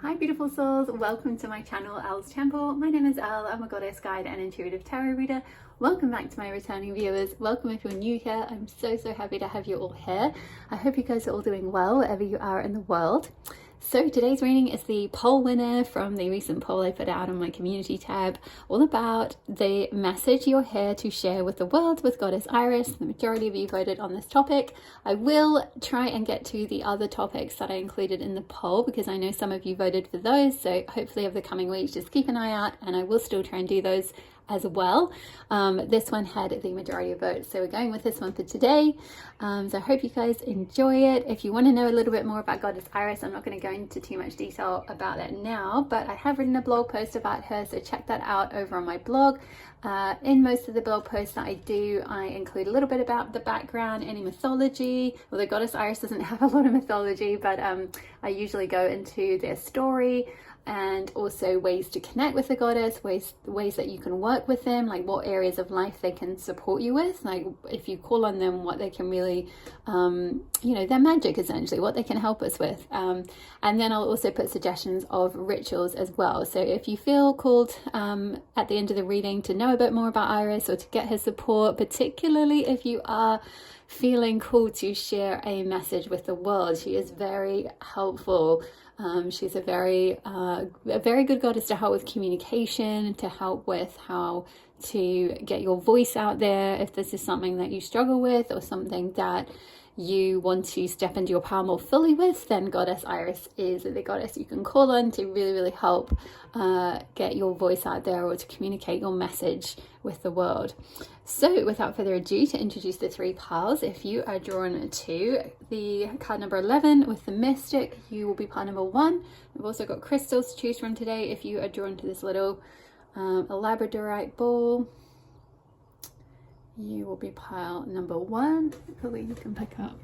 Hi beautiful souls, welcome to my channel Elle's Temple. My name is Elle, I'm a goddess guide and intuitive tarot reader. Welcome back to my returning viewers. Welcome if you're new here. I'm so happy to have you all here. I hope you guys are all doing well wherever you are in the world. So today's reading is the poll winner from the recent poll I put out on my community tab, all about the message you're here to share with the world with Goddess Iris. The majority of you voted on this topic. I will try and get to the other topics that I included in the poll because I know some of you voted for those. So hopefully over the coming weeks, just keep an eye out and I will still try and do those as well. This one had the majority of votes, so we're going with this one for today. So I hope you guys enjoy it. If you want to know a little bit more about Goddess Iris, I'm not going to go into too much detail about that now, but I have written a blog post about her, so check that out over on my blog. In most of the blog posts that I do, I include a little bit about the background, any mythology. Although Goddess Iris doesn't have a lot of mythology, but I usually go into their story, and also ways to connect with the goddess, ways that you can work with them, like what areas of life they can support you with, like if you call on them, what they can really their magic, essentially what they can help us with, and then I'll also put suggestions of rituals as well. So if you feel called at the end of the reading to know a bit more about Iris or to get her support, particularly if you are feeling called to share a message with the world, she is very helpful. She's a very good goddess to help with communication, to help with how to get your voice out there if this is something that you struggle with or something that you want to step into your power more fully with. Then Goddess Iris is the goddess you can call on to really help get your voice out there or to communicate your message with the world. So without further ado, to introduce the three piles, if you are drawn to the card number 11 with the Mystic, you will be pile number 1. We've also got crystals to choose from today. If you are drawn to this little labradorite ball, you will be pile number 1. Hopefully you can pick up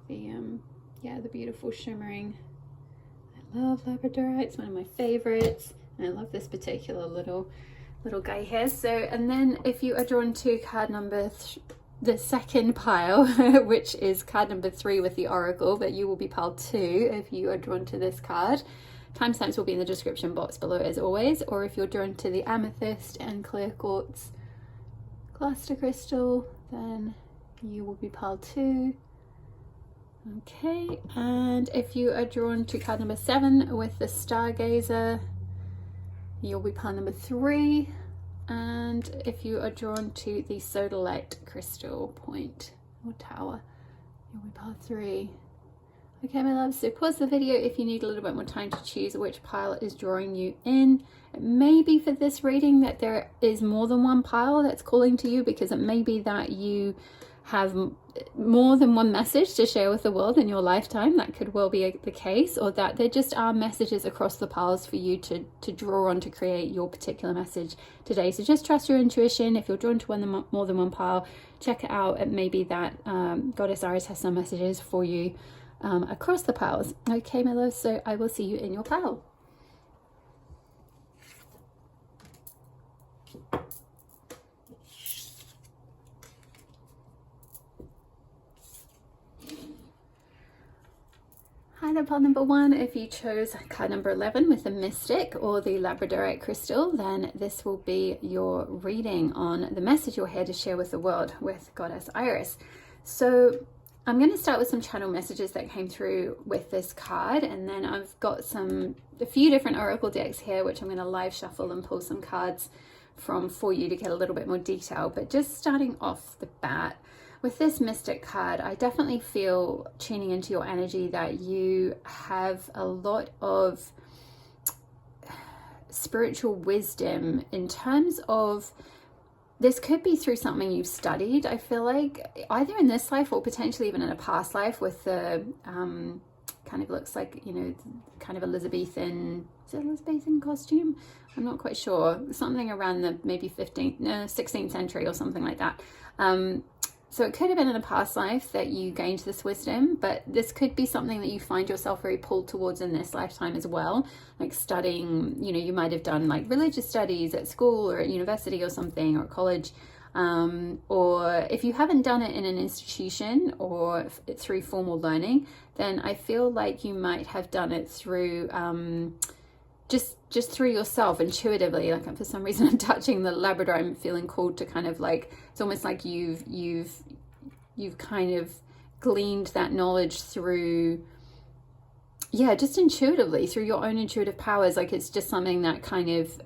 the beautiful shimmering. I love labradorite, it's one of my favorites, and I love this particular little guy here. So, and then if you are drawn to card number the second pile, which is card number 3 with the oracle, but you will be pile 2 if you are drawn to this card. Timestamps will be in the description box below as always. Or if you're drawn to the amethyst and clear quartz cluster crystal, then you will be pile 2. Okay, and if you are drawn to card number 7 with the stargazer, you'll be pile number 3. And if you are drawn to the sodalite crystal point or tower, you'll be pile 3. Okay, my loves, so pause the video if you need a little bit more time to choose which pile is drawing you in. It may be for this reading that there is more than one pile that's calling to you, because it may be that you have more than one message to share with the world in your lifetime. That could well be the case, or that there just are messages across the piles for you to draw on to create your particular message today. So just trust your intuition. If you're drawn to more than one pile, check it out. It may be that Goddess Iris has some messages for you across the piles. Okay, my love, so I will see you in your pile. Hi there, pile number 1. If you chose card number 11 with the Mystic or the labradorite crystal, then this will be your reading on the message you're here to share with the world with Goddess Iris. So I'm going to start with some channel messages that came through with this card, and then I've got a few different oracle decks here which I'm going to live shuffle and pull some cards from for you to get a little bit more detail. But just starting off the bat with this Mystic card, I definitely feel, tuning into your energy, that you have a lot of spiritual wisdom in terms of, this could be through something you've studied, I feel like, either in this life or potentially even in a past life, with the kind of looks like, kind of Elizabethan, is it Elizabethan costume? I'm not quite sure. Something around the maybe 16th century or something like that. So it could have been in a past life that you gained this wisdom, but this could be something that you find yourself very pulled towards in this lifetime as well. Like studying, you might have done like religious studies at school or at university or something, or at college. or if you haven't done it in an institution or through formal learning, then I feel like you might have done it through just through yourself intuitively. Like for some reason I'm touching the Labrador, I'm feeling called to kind of like, it's almost like you've kind of gleaned that knowledge through, yeah, just intuitively through your own intuitive powers. Like it's just something that kind of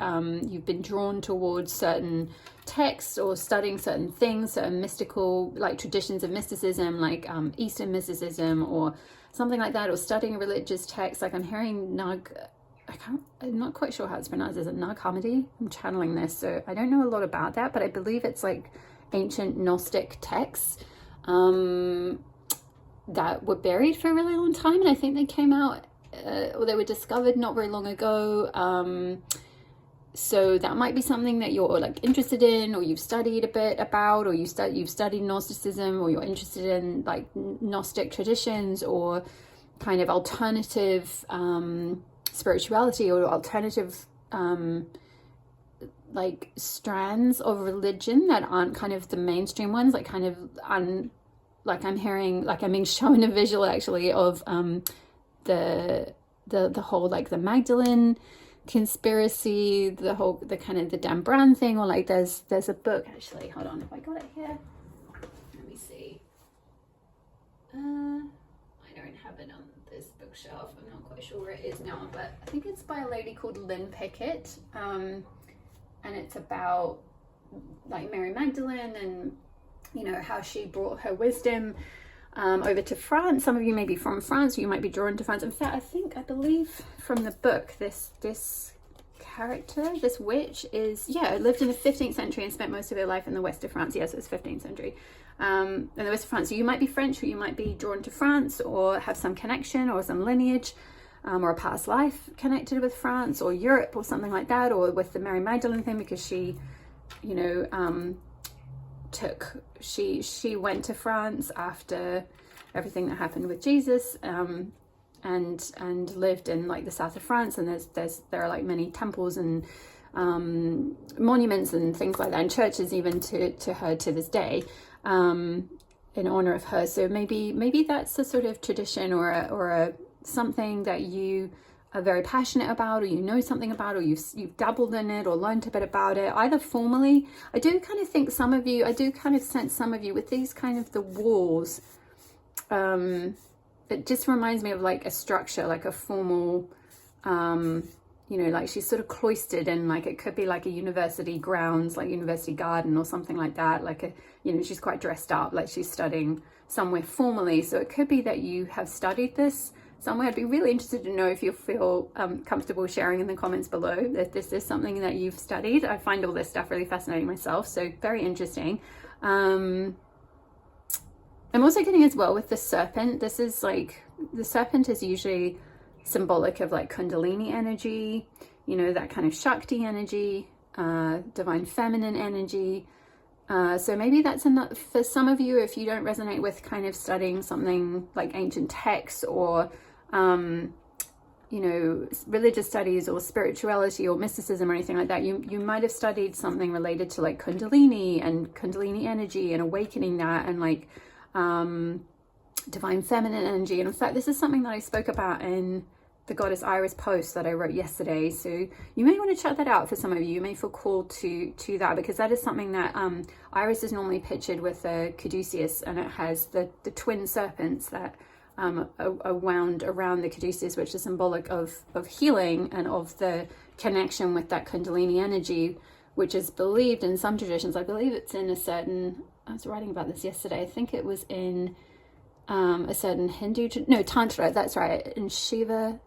you've been drawn towards certain texts or studying certain things, certain mystical like traditions of mysticism, like Eastern mysticism or something like that, or studying a religious text. Like I'm hearing I'm not quite sure how it's pronounced. Is it Nag Hammadi? I'm channeling this, so I don't know a lot about that, but I believe it's like ancient Gnostic texts that were buried for a really long time, and I think they came out or they were discovered not very long ago. So that might be something that you're like interested in, or you've studied a bit about, or you've studied Gnosticism, or you're interested in like Gnostic traditions or kind of alternative spirituality or alternative like strands of religion that aren't kind of the mainstream ones, like kind of like I'm hearing, like I'm being shown a visual actually of the whole like the Magdalene conspiracy, the kind of the Dan Brown thing, or like there's a book actually, hold on, if I got it here, let me see, I don't have it on this bookshelf, I'm not quite sure where it is now, but I think it's by a lady called Lynn Pickett, and it's about like Mary Magdalene and, you know, how she brought her wisdom over to France. Some of you may be from France, or you might be drawn to France. In fact, I believe from the book, this character, this witch lived in the 15th century and spent most of her life in the west of France. Yes, it's 15th century. In the west of France. So you might be French, or you might be drawn to France, or have some connection or some lineage, or a past life connected with France or Europe or something like that, or with the Mary Magdalene thing, because she, you know, she went to France after everything that happened with Jesus, and lived in like the south of France, and there are like many temples and monuments and things like that, and churches even to her to this day, in honor of her. So maybe that's a sort of tradition or a something that you are very passionate about, or you know something about, or you've dabbled in it or learned a bit about it, either formally. I do kind of think some of you, I do kind of sense some of you with these kind of the walls, it just reminds me of like a structure, like a formal, you know, like she's sort of cloistered in, like it could be like a university grounds, like university garden or something like that, like a, you know, she's quite dressed up, like she's studying somewhere formally. So it could be that you have studied this somewhere. I'd be really interested to know if you feel comfortable sharing in the comments below if this is something that you've studied. I find all this stuff really fascinating myself, so very interesting. I'm also getting as well with the serpent. This is like, the serpent is usually symbolic of like Kundalini energy, you know, that kind of Shakti energy, divine feminine energy. So maybe that's enough for some of you if you don't resonate with kind of studying something like ancient texts or, you know, religious studies or spirituality or mysticism or anything like that. You might have studied something related to like Kundalini and Kundalini energy and awakening that, and like divine feminine energy. And in fact, this is something that I spoke about in the Goddess Iris post that I wrote yesterday. So you may want to check that out for some of you. You may feel called to that, because that is something that Iris is normally pictured with a caduceus, and it has the twin serpents that are wound around the caduceus, which is symbolic of healing and of the connection with that Kundalini energy, which is believed in some traditions. I believe it's in a certain, I was writing about this yesterday, I think it was in a certain Hindu, Tantra, that's right, in Shiva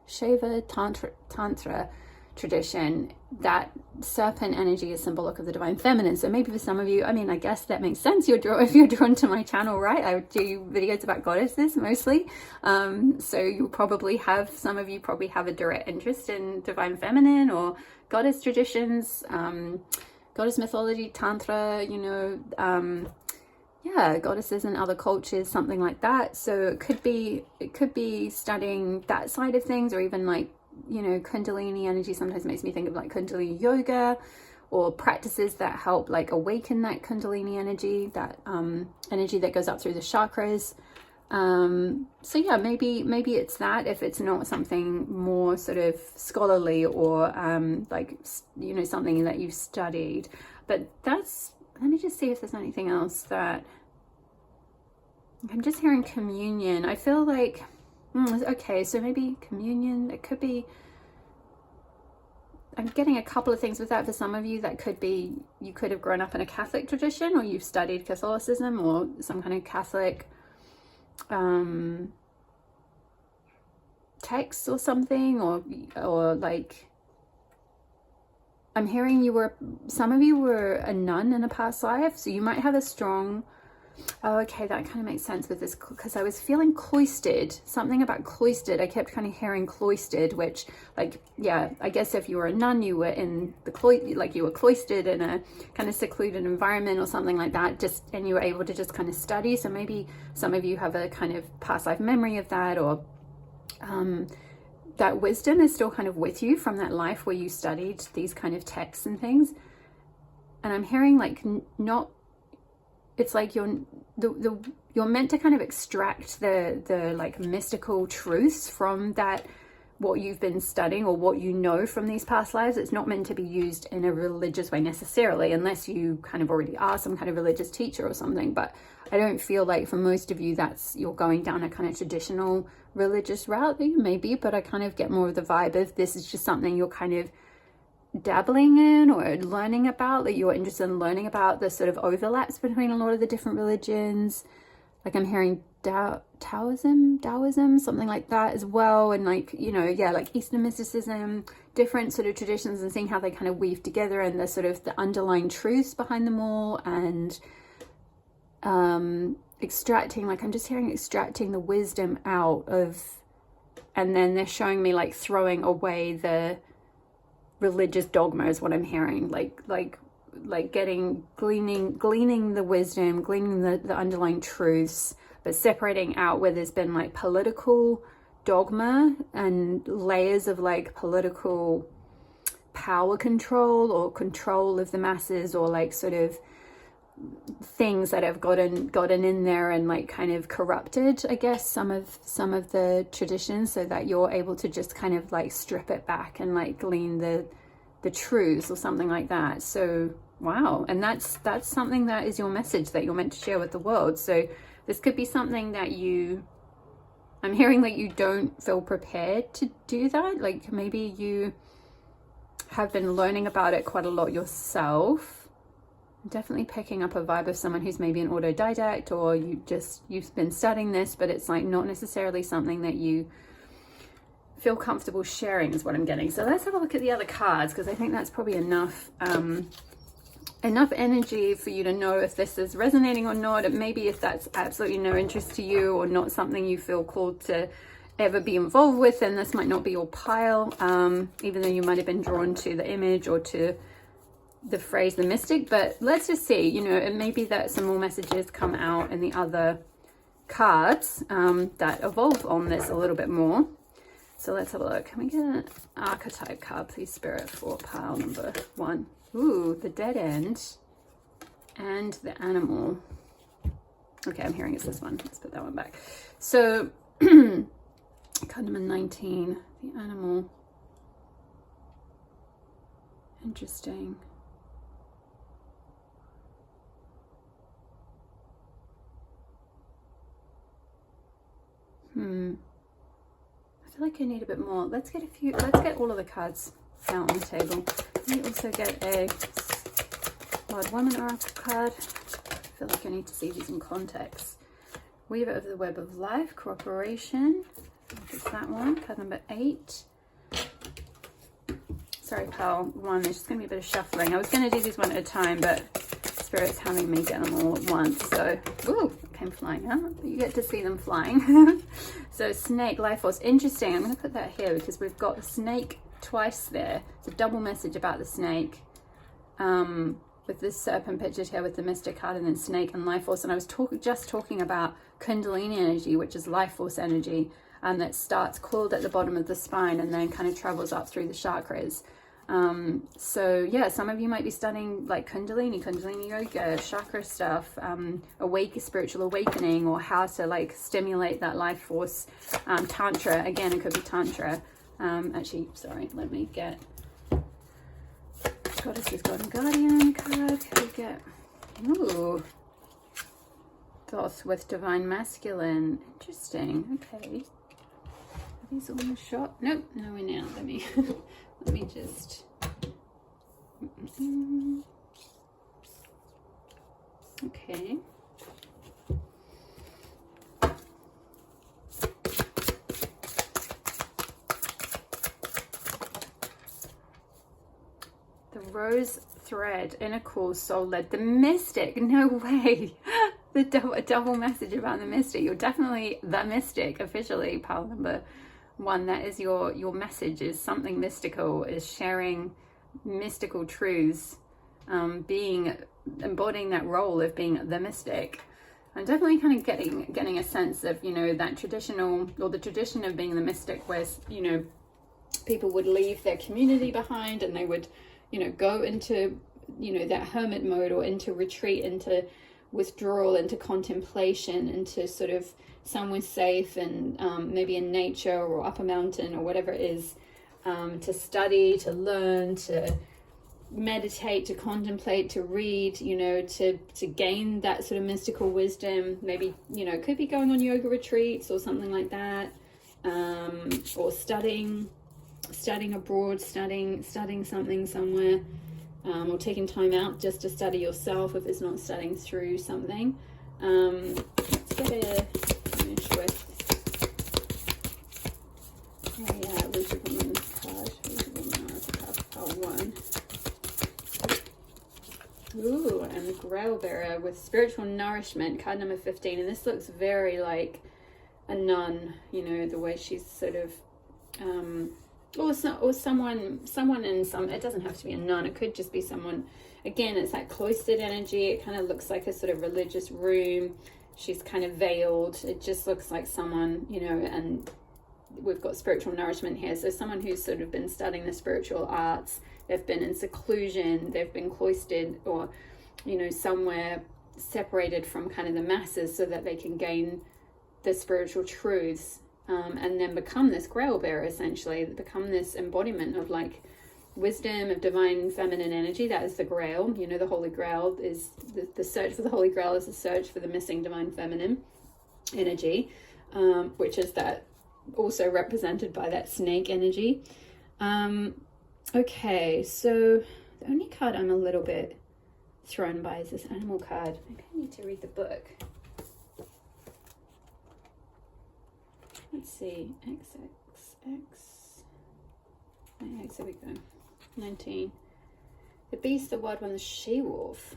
Tantra tradition, that serpent energy is symbolic of the divine feminine. So maybe for some of you, I mean, I guess that makes sense. If you're drawn to my channel, right? I do videos about goddesses mostly. So you probably have, some of you probably have a direct interest in divine feminine or goddess traditions, goddess mythology, Tantra, you know, yeah, goddesses in other cultures, something like that. So it could be studying that side of things, or even like, you know, Kundalini energy sometimes makes me think of like Kundalini yoga, or practices that help like awaken that Kundalini energy, that energy that goes up through the chakras. So yeah, maybe it's that, if it's not something more sort of scholarly or like, you know, something that you've studied. But that's, let me just see if there's anything else that I'm just hearing. Communion. I feel like okay, so maybe communion, it could be, I'm getting a couple of things with that. For some of you, that could be, you could have grown up in a Catholic tradition, or you've studied Catholicism or some kind of Catholic text or something, or like, I'm hearing you were, some of you were a nun in a past life, so you might have a strong, oh, okay, that kind of makes sense with this, because I was feeling cloistered, something about cloistered. I kept kind of hearing cloistered, which, like, yeah, I guess if you were a nun, you were in the like you were cloistered in a kind of secluded environment or something like that, just, and you were able to just kind of study. So maybe some of you have a kind of past life memory of that, or that wisdom is still kind of with you from that life where you studied these kind of texts and things. And I'm hearing like, not, it's like you're meant to kind of extract the like mystical truths from that, what you've been studying or what you know from these past lives. It's not meant to be used in a religious way necessarily, unless you kind of already are some kind of religious teacher or something. But I don't feel like for most of you that's, you're going down a kind of traditional religious route. That you may be, but I kind of get more of the vibe of this is just something you're kind of dabbling in or learning about, that you're interested in learning about the sort of overlaps between a lot of the different religions. Like I'm hearing Taoism, something like that as well. And like, you know, yeah, like Eastern mysticism, different sort of traditions, and seeing how they kind of weave together and the sort of the underlying truths behind them all. And extracting, like I'm just hearing extracting the wisdom out of, and then they're showing me like throwing away the religious dogma is what I'm hearing, like gleaning the wisdom, gleaning the underlying truths, but separating out where there's been like political dogma and layers of like political power control or control of the masses, or like sort of things that have gotten in there and like kind of corrupted, I guess, some of the traditions, so that you're able to just kind of like strip it back and like glean the truths or something like that. So wow, and that's something that is your message that you're meant to share with the world. So this could be something that I'm hearing like you don't feel prepared to do that. Like maybe you have been learning about it quite a lot yourself. Definitely picking up a vibe of someone who's maybe an autodidact, or you've been studying this, but it's like not necessarily something that you feel comfortable sharing, is what I'm getting. So let's have a look at the other cards, because I think that's probably enough energy for you to know if this is resonating or not. And maybe if that's absolutely no interest to you, or not something you feel called to ever be involved with, then this might not be your pile, even though you might have been drawn to the image or to the phrase the mystic. But let's just see, you know, it may be that some more messages come out in the other cards that evolve on this a little bit more. So let's have a look. Can we get an archetype card, please, Spirit, for pile number 1? Ooh, the dead end and the animal. Okay, I'm hearing it's this one. Let's put that one back. So card number 19, the animal. Interesting. I feel like I need a bit more. Let's get all of the cards out on the table. Let me also get a Wild Woman Oracle card. I feel like I need to see these in context. Weaver of the Web of Life, Cooperation. It's that one, card number 8. Sorry, pal 1, there's just going to be a bit of shuffling. I was going to do these one at a time, but Spirit's having me get them all at once. So, ooh, came flying out. You get to see them flying. So, Snake, Life Force. Interesting. I'm going to put that here because we've got the snake twice there. It's a double message about the snake. With this serpent pictured here with the Mystic card, and then Snake and Life Force. And I was just talking about Kundalini energy, which is Life Force energy, and that starts coiled at the bottom of the spine and then kind of travels up through the chakras. So yeah, some of you might be studying like Kundalini yoga, chakra stuff, spiritual awakening, or how to like stimulate that life force. Tantra, again, it could be Tantra. Actually, sorry, let me get Goddess's God and Guardian card. Can we get, ooh, Thoth with Divine Masculine. Interesting. Okay. Are these all in the shop? Nope, nowhere now. Let me let me just okay. The rose thread, inner core, soul led, the mystic. No way. A double message about the mystic. You're definitely the mystic officially, pile number 1. That is your message, is something mystical, is sharing mystical truths, embodying that role of being the mystic. I'm definitely kind of getting a sense of, you know, that traditional, or the tradition of being the mystic, where, you know, people would leave their community behind and they would, you know, go into, you know, that hermit mode, or into retreat, into withdrawal, into contemplation, into sort of somewhere safe, and maybe in nature or up a mountain or whatever it is, to study, to learn, to meditate, to contemplate, to read, you know, to gain that sort of mystical wisdom. Maybe, you know, it could be going on yoga retreats or something like that, or studying abroad, studying something somewhere, or taking time out just to study yourself if it's not studying through something. Let's get a finish with Wisdom Woman's card. Wisdom Woman's card, part 1. Ooh, and the Grail Bearer with Spiritual Nourishment, card number 15. And this looks very like a nun, you know, the way she's sort of or someone in some, it doesn't have to be a nun, it could just be someone, again, it's that cloistered energy. It kind of looks like a sort of religious room. She's kind of veiled. It just looks like someone, you know, and we've got spiritual nourishment here. So someone who's sort of been studying the spiritual arts, they've been in seclusion, they've been cloistered, or, you know, somewhere separated from kind of the masses, so that they can gain the spiritual truths. And then become this Grail Bearer, essentially, become this embodiment of like wisdom, of divine feminine energy. That is the Grail. You know, the Holy Grail is the search for the Holy Grail is the search for the missing divine feminine energy, which is that also represented by that snake energy. Okay, so the only card I'm a little bit thrown by is this animal card. Maybe I need to read the book. Let's see, there we go, 19. The beast, the wild one, the she-wolf.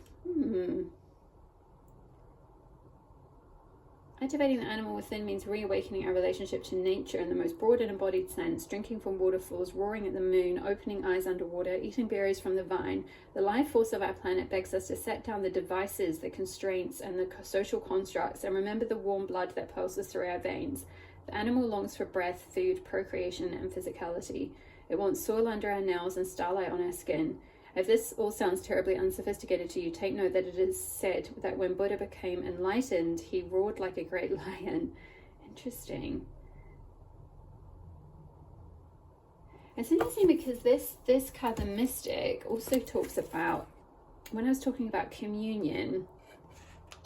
Activating the animal within means reawakening our relationship to nature in the most broad and embodied sense, drinking from waterfalls, roaring at the moon, opening eyes underwater, eating berries from the vine. The life force of our planet begs us to set down the devices, the constraints, and the social constructs, and remember the warm blood that pulses through our veins. The animal longs for breath, food, procreation, and physicality. It wants soil under our nails and starlight on our skin. If this all sounds terribly unsophisticated to you, take note that it is said that when Buddha became enlightened, he roared like a great lion. Interesting. It's interesting because this card, the Mystic, also talks about, when I was talking about communion,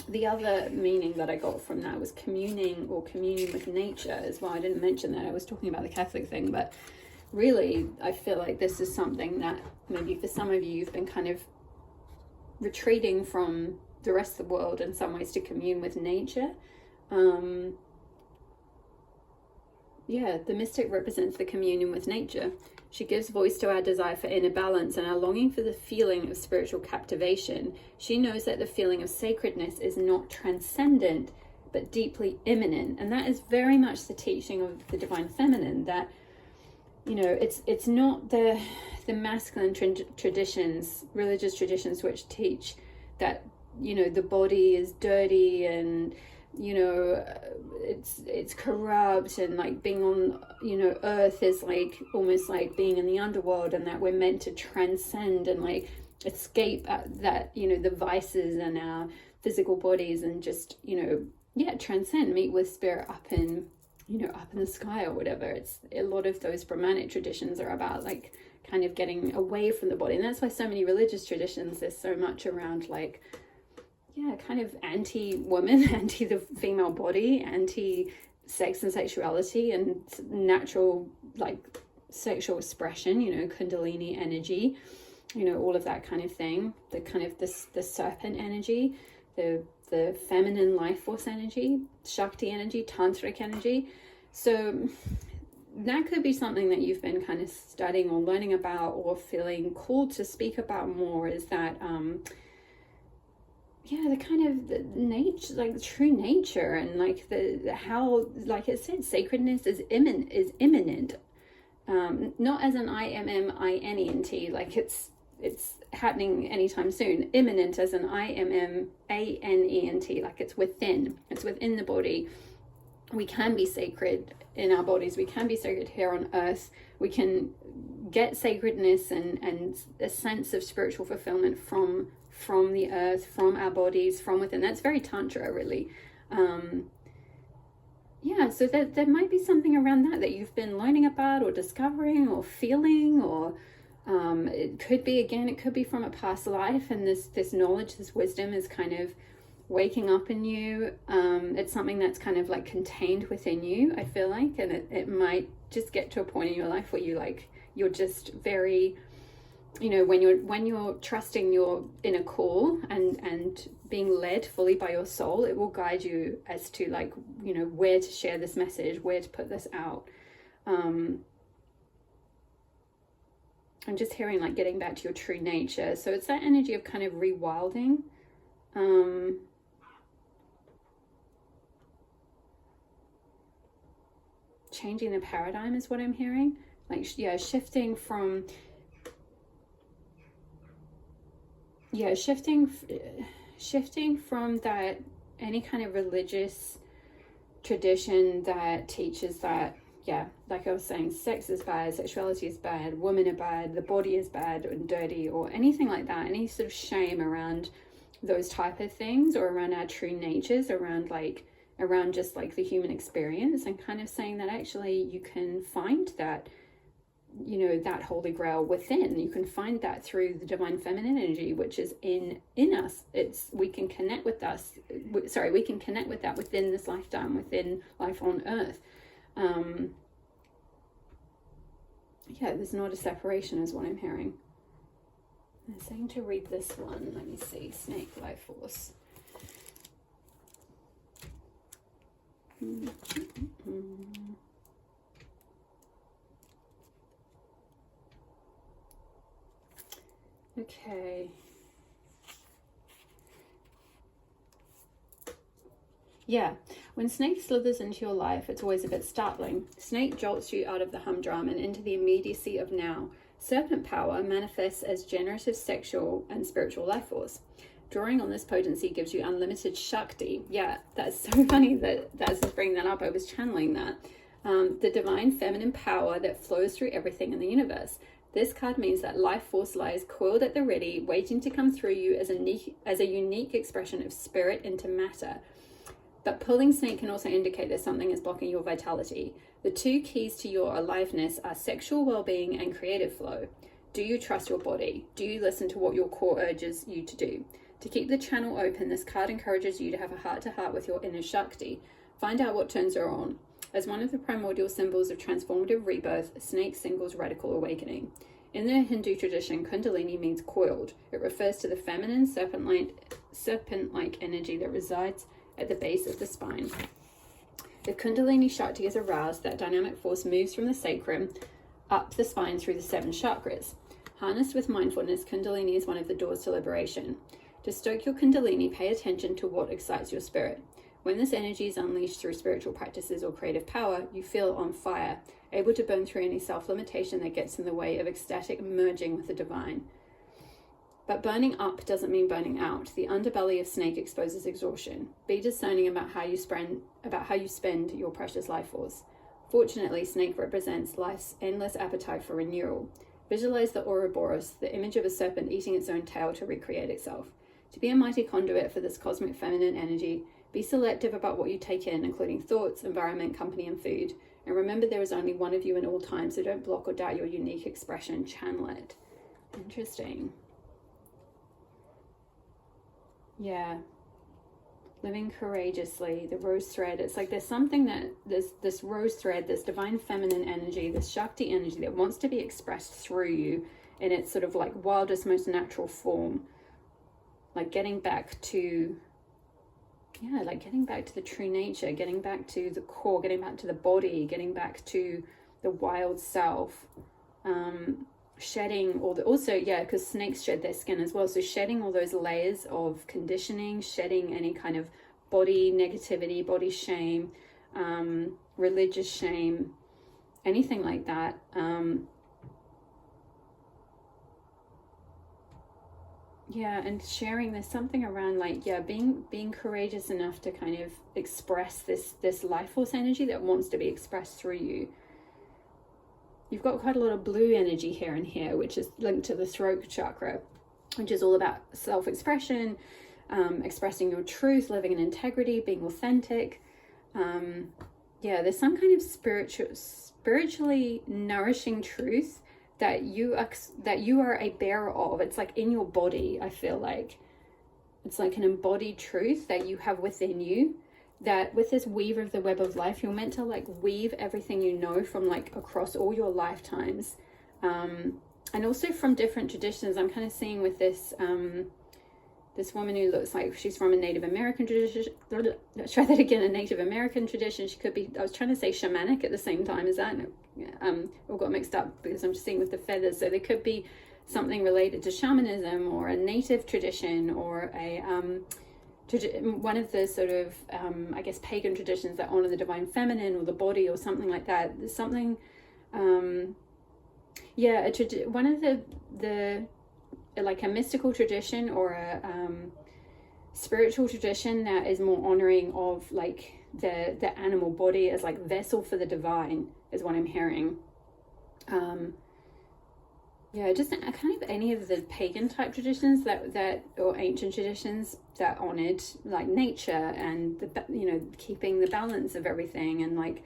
the other meaning that I got from that was communing or communion with nature as well. I didn't mention that. I was talking about the Catholic thing, but really I feel like this is something that maybe for some of you, you've been kind of retreating from the rest of the world in some ways to commune with nature. Yeah, the Mystic represents the communion with nature. She gives voice to our desire for inner balance and our longing for the feeling of spiritual captivation. She knows that the feeling of sacredness is not transcendent, but deeply immanent. And that is very much the teaching of the divine feminine, that, you know, it's not the masculine traditions, religious traditions, which teach that, you know, the body is dirty and you know, it's corrupt, and like being on, you know, earth is like almost like being in the underworld, and that we're meant to transcend and like escape that, you know, the vices in our physical bodies, and just, you know, yeah, transcend, meet with spirit up in, you know, up in the sky or whatever. It's a lot of those Brahmanic traditions are about like kind of getting away from the body, and that's why so many religious traditions, there's so much around like, yeah, kind of anti-woman, anti the female body, anti sex and sexuality and natural like sexual expression, you know, kundalini energy, you know, all of that kind of thing, the kind of the serpent energy, the feminine life force energy, Shakti energy, tantric energy. So that could be something that you've been kind of studying or learning about or feeling called to speak about more, is that yeah, the kind of the nature, like the true nature, and like the how, like it said, sacredness is imminent, not as an IMMINENT, like it's happening anytime soon. Imminent as an IMMANENT, like it's within the body. We can be sacred in our bodies. We can be sacred here on earth. We can get sacredness and a sense of spiritual fulfillment from the earth, from our bodies, from within. That's very tantra, really. Yeah, so there might be something around that you've been learning about or discovering or feeling, or it could be, again, it could be from a past life, and this knowledge, this wisdom is kind of waking up in you. It's something that's kind of like contained within you, I feel like, and it might just get to a point in your life where you're just very, you know, when you're trusting your inner call and being led fully by your soul, it will guide you as to like, you know, where to share this message, where to put this out. I'm just hearing like getting back to your true nature. So it's that energy of kind of rewilding. Changing the paradigm is what I'm hearing. Like, yeah, shifting from that, any kind of religious tradition that teaches that, yeah, like I was saying, sex is bad, sexuality is bad, women are bad, the body is bad and dirty, or anything like that, any sort of shame around those type of things, or around our true natures, around just like the human experience, and kind of saying that actually you can find that, you know, that holy grail within. You can find that through the divine feminine energy, which is in us. We can connect with that within this lifetime, within life on earth. Yeah, there's not a separation is what I'm hearing. I'm saying to read this one. Let me see. Snake life force. Okay. Yeah, when snake slithers into your life, it's always a bit startling. Snake jolts you out of the humdrum and into the immediacy of now. Serpent power manifests as generative sexual and spiritual life force. Drawing on this potency gives you unlimited Shakti. Yeah, that's so funny that's just bringing that up. I was channeling that. The divine feminine power that flows through everything in the universe. This card means that life force lies coiled at the ready, waiting to come through you as a unique expression of spirit into matter. But pulling snake can also indicate that something is blocking your vitality. The two keys to your aliveness are sexual well-being and creative flow. Do you trust your body? Do you listen to what your core urges you to do? To keep the channel open, this card encourages you to have a heart-to-heart with your inner Shakti. Find out what turns her on. As one of the primordial symbols of transformative rebirth, snake signals radical awakening. In the Hindu tradition, Kundalini means coiled. It refers to the feminine serpent-like energy that resides at the base of the spine. If Kundalini Shakti is aroused, that dynamic force moves from the sacrum up the spine through the 7 chakras. Harnessed with mindfulness, Kundalini is one of the doors to liberation. To stoke your Kundalini, pay attention to what excites your spirit. When this energy is unleashed through spiritual practices or creative power, you feel on fire, able to burn through any self-limitation that gets in the way of ecstatic merging with the divine. But burning up doesn't mean burning out. The underbelly of snake exposes exhaustion. Be discerning about how you spend your precious life force. Fortunately, snake represents life's endless appetite for renewal. Visualize the Ouroboros, the image of a serpent eating its own tail to recreate itself. To be a mighty conduit for this cosmic feminine energy, be selective about what you take in, including thoughts, environment, company, and food. And remember, there is only one of you in all time, so don't block or doubt your unique expression. Channel it. Interesting. Yeah. Living courageously, the rose thread. It's like there's something that, there's this rose thread, this divine feminine energy, this Shakti energy that wants to be expressed through you in its sort of like wildest, most natural form. Like getting back to, getting back to the true nature, getting back to the core, getting back to the body, getting back to the wild self. Shedding all the, also, because snakes shed their skin as well. So shedding all those layers of conditioning, shedding any kind of body negativity, body shame, religious shame, anything like that. And sharing, there's something around like, being courageous enough to kind of express this life force energy that wants to be expressed through you. You've got quite a lot of blue energy here and here, which is linked to the throat chakra, which is all about self-expression, expressing your truth, living in integrity, being authentic. There's some kind of spiritually nourishing truth that you are a bearer of. It's like in your body. I feel like it's like an embodied truth that you have within you, that with this weave of the web of life, you're meant to like weave everything you know from like across all your lifetimes, and also from different traditions. I'm kind of seeing with this this woman who looks like she's from a Native American tradition. Let's try that again. A Native American tradition. She could be, I was trying to say shamanic at the same time as that. All got mixed up because I'm just seeing with the feathers. So they could be something related to shamanism or a native tradition or a one of the sort of pagan traditions that honor the divine feminine or the body or something like that. There's something one of the like a mystical tradition or a spiritual tradition that is more honoring of like the animal body as like vessel for the divine is what I'm hearing. Just kind of any of the pagan type traditions that or ancient traditions that honored like nature and the keeping the balance of everything and like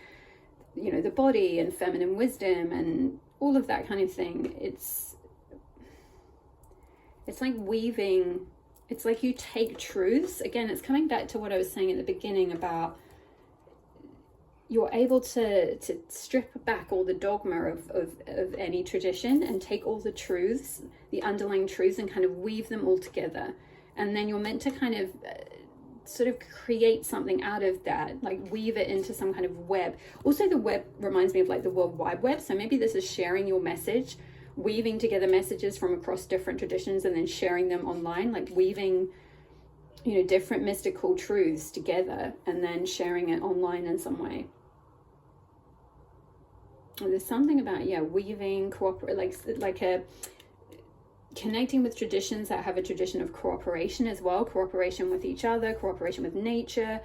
the body and feminine wisdom and all of that kind of thing. It's like weaving. It's like you take truths. Again, it's coming back to what I was saying at the beginning about you're able to strip back all the dogma of any tradition and take all the truths, the underlying truths, and kind of weave them all together. And then you're meant to kind of sort of create something out of that, like weave it into some kind of web. Also, the web reminds me of like the World Wide Web. So maybe this is sharing your message, weaving together messages from across different traditions and then sharing them online, like weaving different mystical truths together and then sharing it online in some way. And there's something about weaving, like a connecting with traditions that have a tradition of cooperation as well, cooperation with each other, cooperation with nature,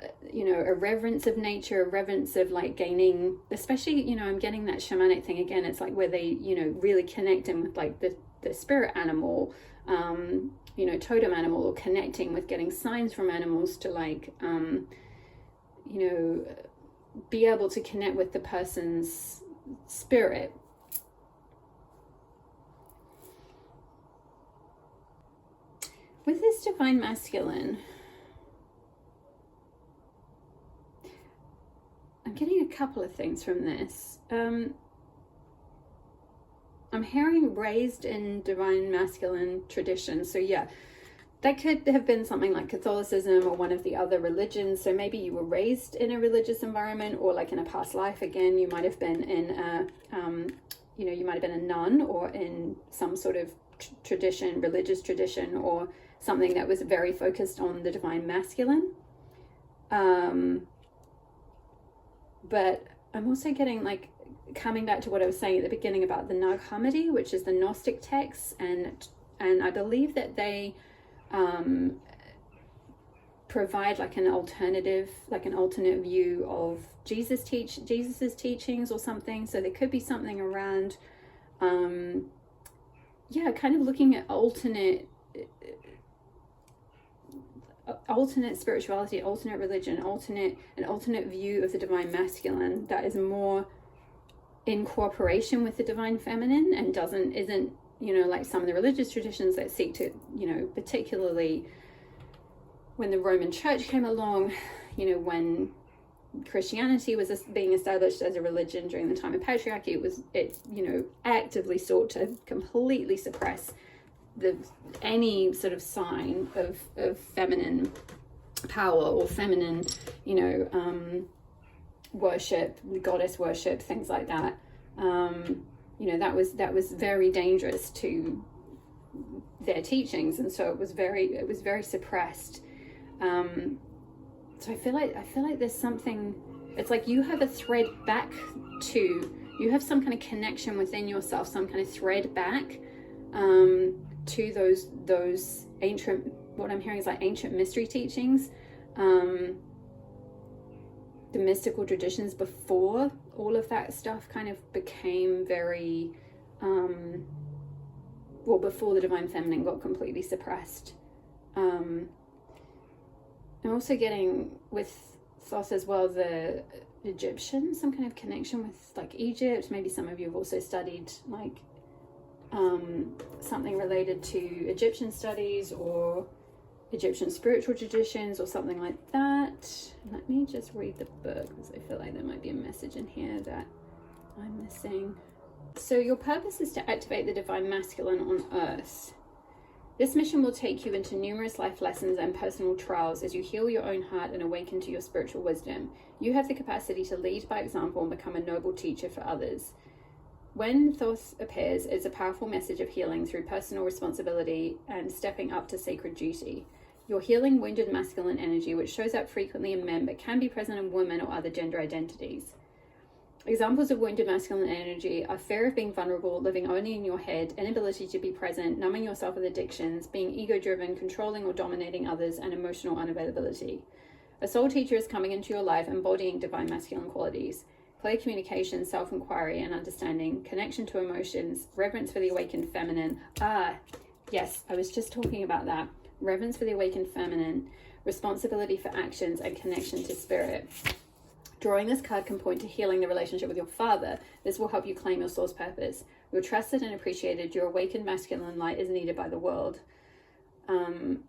a reverence of nature, a reverence of like gaining, especially I'm getting that shamanic thing again. It's like where they really connect in with like the spirit animal, totem animal, or connecting with getting signs from animals to like be able to connect with the person's spirit. With this divine masculine, I'm getting a couple of things from this. I'm hearing raised in divine masculine tradition. So that could have been something like Catholicism or one of the other religions. So maybe you were raised in a religious environment, or like in a past life, again, you might have been in a, you might have been a nun or in some sort of tradition, religious tradition, or something that was very focused on the divine masculine. But I'm also getting like, coming back to what I was saying at the beginning about the Nag Hammadi, which is the Gnostic text, and and I believe that they provide like an alternate view of Jesus's teachings or something. So there could be something around kind of looking at alternate spirituality, alternate religion, an alternate view of the divine masculine that is more in cooperation with the divine feminine and isn't like some of the religious traditions that seek to, particularly when the Roman Church came along, when Christianity was being established as a religion during the time of patriarchy, it actively sought to completely suppress any sort of sign of feminine power or feminine, worship, goddess worship, things like that. That was very dangerous to their teachings, and so it was very suppressed. So I feel like there's something. It's like you have a thread back to. You have some kind of connection within yourself, some kind of thread back to those ancient. What I'm hearing is like ancient mystery teachings. The mystical traditions before all of that stuff kind of became very before the divine feminine got completely suppressed. I'm also getting with Thoth as well the Egyptians, some kind of connection with like Egypt. Maybe some of you have also studied like something related to Egyptian studies or Egyptian spiritual traditions or something like that. Let me just read the book because I feel like there might be a message in here that I'm missing. So your purpose is to activate the divine masculine on Earth. This mission will take you into numerous life lessons and personal trials as you heal your own heart and awaken to your spiritual wisdom. You have the capacity to lead by example and become a noble teacher for others. When Thoth appears, it's a powerful message of healing through personal responsibility and stepping up to sacred duty. You're healing wounded masculine energy, which shows up frequently in men but can be present in women or other gender identities. Examples of wounded masculine energy are fear of being vulnerable, living only in your head, inability to be present, numbing yourself with addictions, being ego-driven, controlling or dominating others, and emotional unavailability. A soul teacher is coming into your life embodying divine masculine qualities. Clear communication, self-inquiry and understanding, connection to emotions, reverence for the awakened feminine. Yes, I was just talking about that. Reverence for the awakened feminine, responsibility for actions, and connection to spirit. Drawing this card can point to healing the relationship with your father. This will help you claim your soul's purpose. You're trusted and appreciated. Your awakened masculine light is needed by the world. And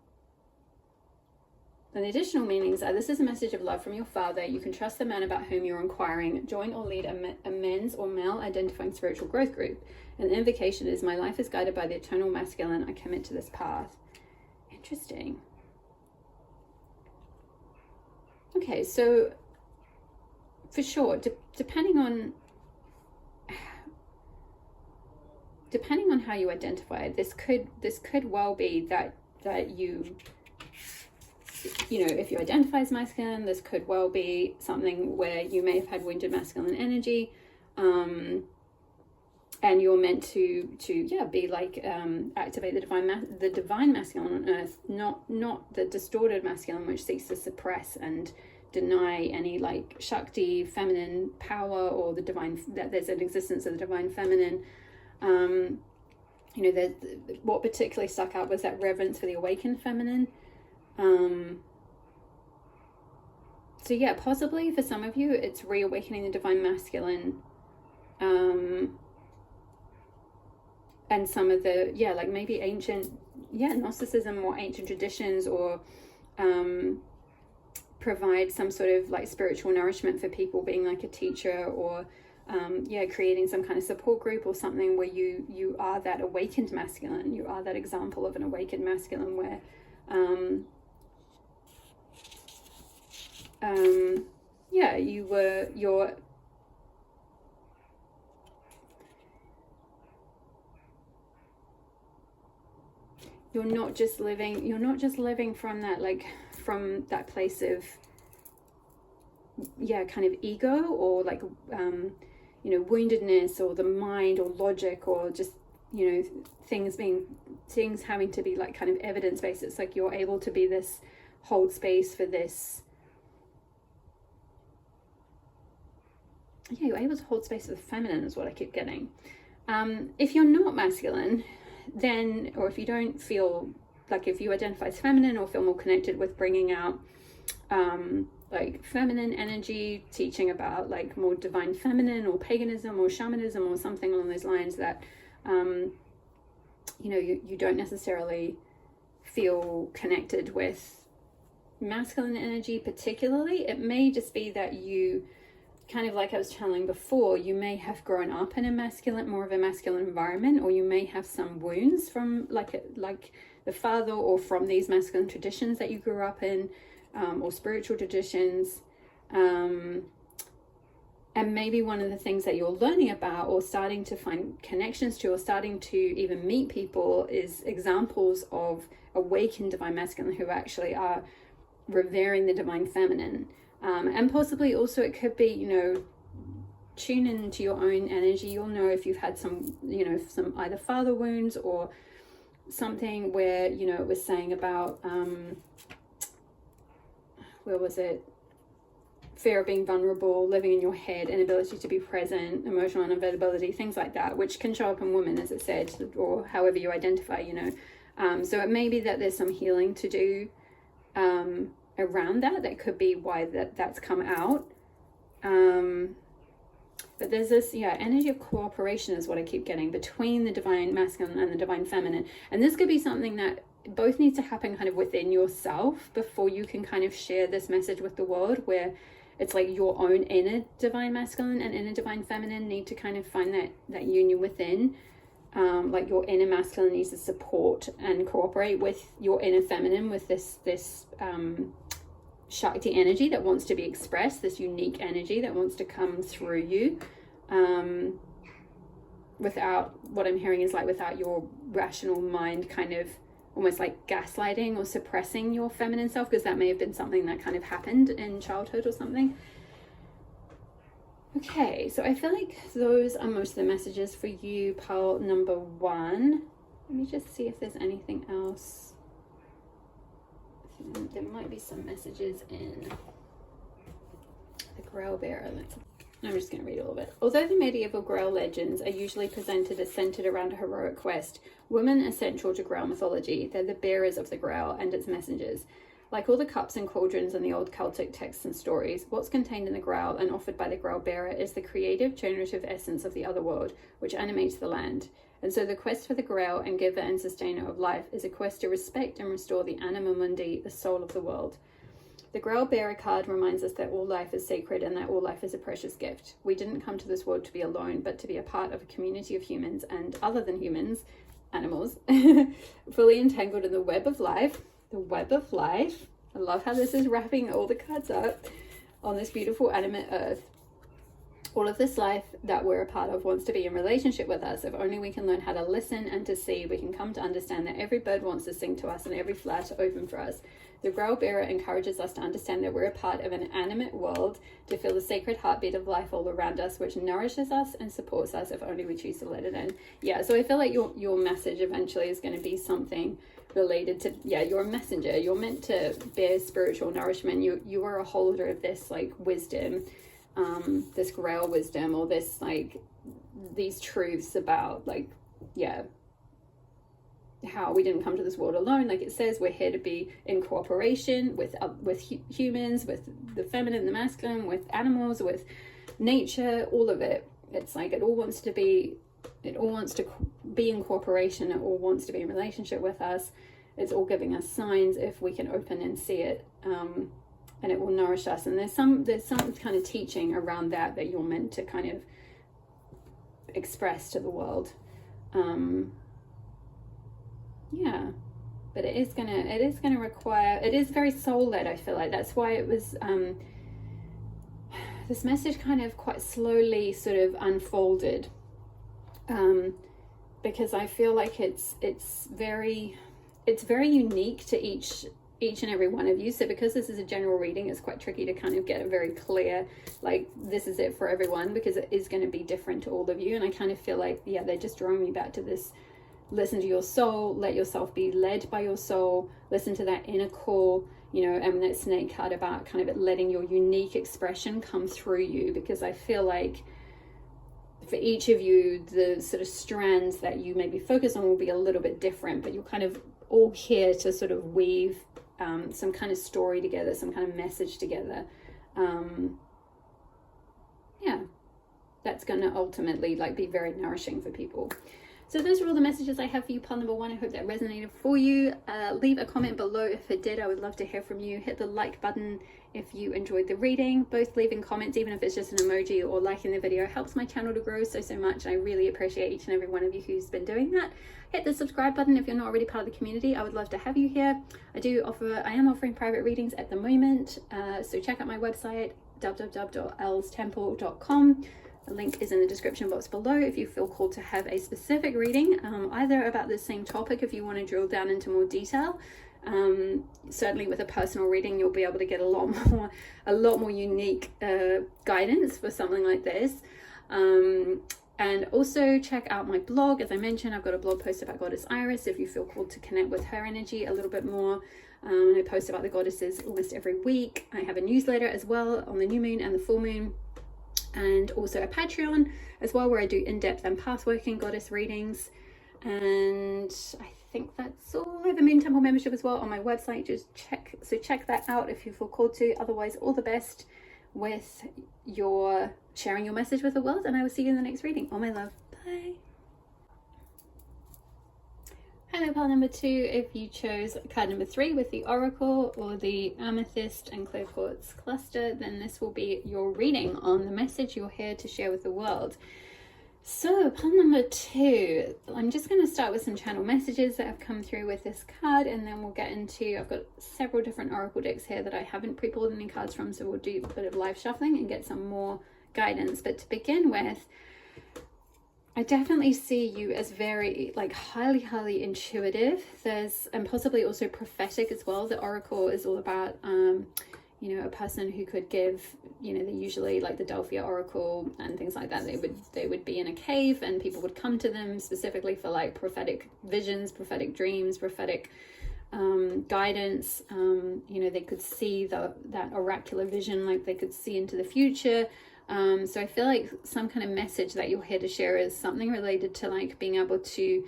the additional meanings are: this is a message of love from your father. You can trust the man about whom you're inquiring. Join or lead a men's or male identifying spiritual growth group. And the invocation is: my life is guided by the eternal masculine. I commit to this path. Interesting. Okay, so for sure, depending on how you identify, this could well be that you if you identify as masculine, this could well be something where you may have had wounded masculine energy, and you're meant to be like activate the divine masculine on Earth, not the distorted masculine which seeks to suppress and deny any like Shakti, feminine power, or the divine, that there's an existence of the divine feminine. What particularly stuck out was that reverence for the awakened feminine. So yeah, possibly for some of you it's reawakening the divine masculine, and some of the like maybe ancient Gnosticism or ancient traditions, or provide some sort of like spiritual nourishment for people, being like a teacher, or creating some kind of support group or something where you are that awakened masculine, you are that example of an awakened masculine where you're not just living from that, like from that place of kind of ego, or like woundedness, or the mind, or logic, or just you know, things having to be like kind of evidence-based. It's like you're able to be this, hold space for this. Yeah, you're able to hold space for the feminine is what I keep getting. If you're not masculine, then, or if you don't feel like, if you identify as feminine or feel more connected with bringing out like feminine energy, teaching about like more divine feminine or paganism or shamanism or something along those lines, that you know, you don't necessarily feel connected with masculine energy particularly. It may just be that you kind of, like I was telling before, you may have grown up in a masculine, more of a masculine environment, or you may have some wounds from like the father, or from these masculine traditions that you grew up in, or spiritual traditions. And maybe one of the things that you're learning about, or starting to find connections to, or starting to even meet people, is examples of awakened divine masculine who actually are revering the divine feminine. And possibly also it could be, you know, tune into your own energy. You'll know if you've had some, you know, some either father wounds or something where, you know, it was saying about, where was it? Fear of being vulnerable, living in your head, inability to be present, emotional unavailability, things like that, which can show up in women, as it said, or however you identify, you know. So it may be that there's some healing to do around that. That could be why that's come out. But there's this, yeah, energy of cooperation is what I keep getting between the divine masculine and the divine feminine. And this could be something that both needs to happen kind of within yourself before you can kind of share this message with the world, where it's like your own inner divine masculine and inner divine feminine need to kind of find that union within. Like your inner masculine needs to support and cooperate with your inner feminine, with this Shakti energy that wants to be expressed, this unique energy that wants to come through you, without, what I'm hearing is like without your rational mind kind of almost like gaslighting or suppressing your feminine self, because that may have been something that kind of happened in childhood or something. Okay, so I feel like those are most of the messages for you, pile number 1. Let me just see if there's anything else. There might be some messages in the Grail Bearer. I'm just going to read a little bit. Although the medieval Grail legends are usually presented as centered around a heroic quest, women are central to Grail mythology. They're the bearers of the Grail and its messengers. Like all the cups and cauldrons in the old Celtic texts and stories, what's contained in the Grail and offered by the Grail Bearer is the creative, generative essence of the otherworld, which animates the land. And so the quest for the Grail and giver and sustainer of life is a quest to respect and restore the anima mundi, the soul of the world. The Grail Bearer card reminds us that all life is sacred and that all life is a precious gift. We didn't come to this world to be alone, but to be a part of a community of humans and, other than humans, animals, fully entangled in the web of life. The web of life. I love how this is wrapping all the cards up on this beautiful animate earth. All of this life that we're a part of wants to be in relationship with us. If only we can learn how to listen and to see, we can come to understand that every bird wants to sing to us and every flower to open for us. The Grail Bearer encourages us to understand that we're a part of an animate world, to feel the sacred heartbeat of life all around us, which nourishes us and supports us if only we choose to let it in. Yeah, so I feel like your message eventually is going to be something related to, yeah, you're a messenger. You're meant to bear spiritual nourishment. You are a holder of this like wisdom, this Grail wisdom, or this like these truths about like, yeah, how we didn't come to this world alone. Like it says, we're here to be in cooperation with humans, with the feminine, the masculine, with animals, with nature, all of it. It's like it all wants to be in cooperation. It all wants to be in relationship with us. It's all giving us signs if we can open and see it, and it will nourish us. And there's some kind of teaching around that you're meant to kind of express to the world. Yeah, but it is gonna require, it is very soul-led. I feel like that's why it was this message kind of quite slowly sort of unfolded, because I feel like it's very unique to each each and every one of you. So because this is a general reading, it's quite tricky to kind of get a very clear, like, this is it for everyone, because it is going to be different to all of you. And I kind of feel like, yeah, they're just drawing me back to this: listen to your soul, let yourself be led by your soul, listen to that inner call, you know, and that snake card about kind of letting your unique expression come through you. Because I feel like for each of you, the sort of strands that you maybe focus on will be a little bit different, but you're kind of all here to sort of weave some kind of story together, some kind of message together. Yeah, that's going to ultimately like be very nourishing for people. So those are all the messages I have for you, pile number 1. I hope that resonated for you. Leave a comment below if it did. I would love to hear from you. Hit the like button if you enjoyed the reading. Both leaving comments, even if it's just an emoji or liking the video, helps my channel to grow so much. And I really appreciate each and every one of you who's been doing that. Hit the subscribe button if you're not already part of the community. I would love to have you here. I am offering private readings at the moment. So check out my website, www.elstemple.com. The link is in the description box below if you feel called to have a specific reading, either about the same topic if you want to drill down into more detail. Certainly with a personal reading, you'll be able to get a lot more unique guidance for something like this. And also check out my blog. As I mentioned, I've got a blog post about Goddess Iris if you feel called to connect with her energy a little bit more. I post about the goddesses almost every week. I have a newsletter as well on the new moon and the full moon. And also a Patreon as well, where I do in-depth and path-working goddess readings. And I think that's all. I have a Moon Temple membership as well on my website. Just check that out if you feel called to. Otherwise, all the best with your sharing your message with the world, and I will see you in the next reading. All my love. Bye. Hello, pile number 2. If you chose card number 3 with the Oracle or the Amethyst and Clear Quartz cluster, then this will be your reading on the message you're here to share with the world. So, pile number 2, I'm just going to start with some channel messages that have come through with this card, and then we'll get into, I've got several different Oracle decks here that I haven't pre-pulled any cards from, so we'll do a bit of live shuffling and get some more guidance. But to begin with, I definitely see you as very like highly intuitive. And possibly also prophetic as well. The Oracle is all about you know, a person who could give, you know, they usually like the Delphi Oracle and things like that. They would be in a cave and people would come to them specifically for like prophetic visions, prophetic dreams, prophetic guidance. You know, they could see that oracular vision, like they could see into the future. So I feel like some kind of message that you're here to share is something related to like being able to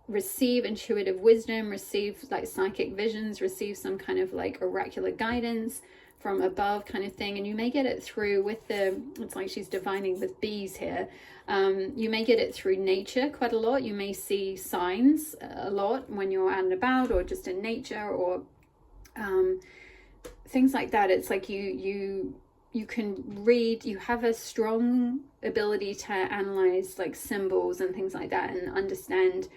receive intuitive wisdom, receive like psychic visions, receive some kind of like oracular guidance from above kind of thing. And you may get it through with it's like she's divining with bees here. You may get it through nature quite a lot. You may see signs a lot when you're out and about or just in nature or things like that. It's like you can read, you have a strong ability to analyze like symbols and things like that and understand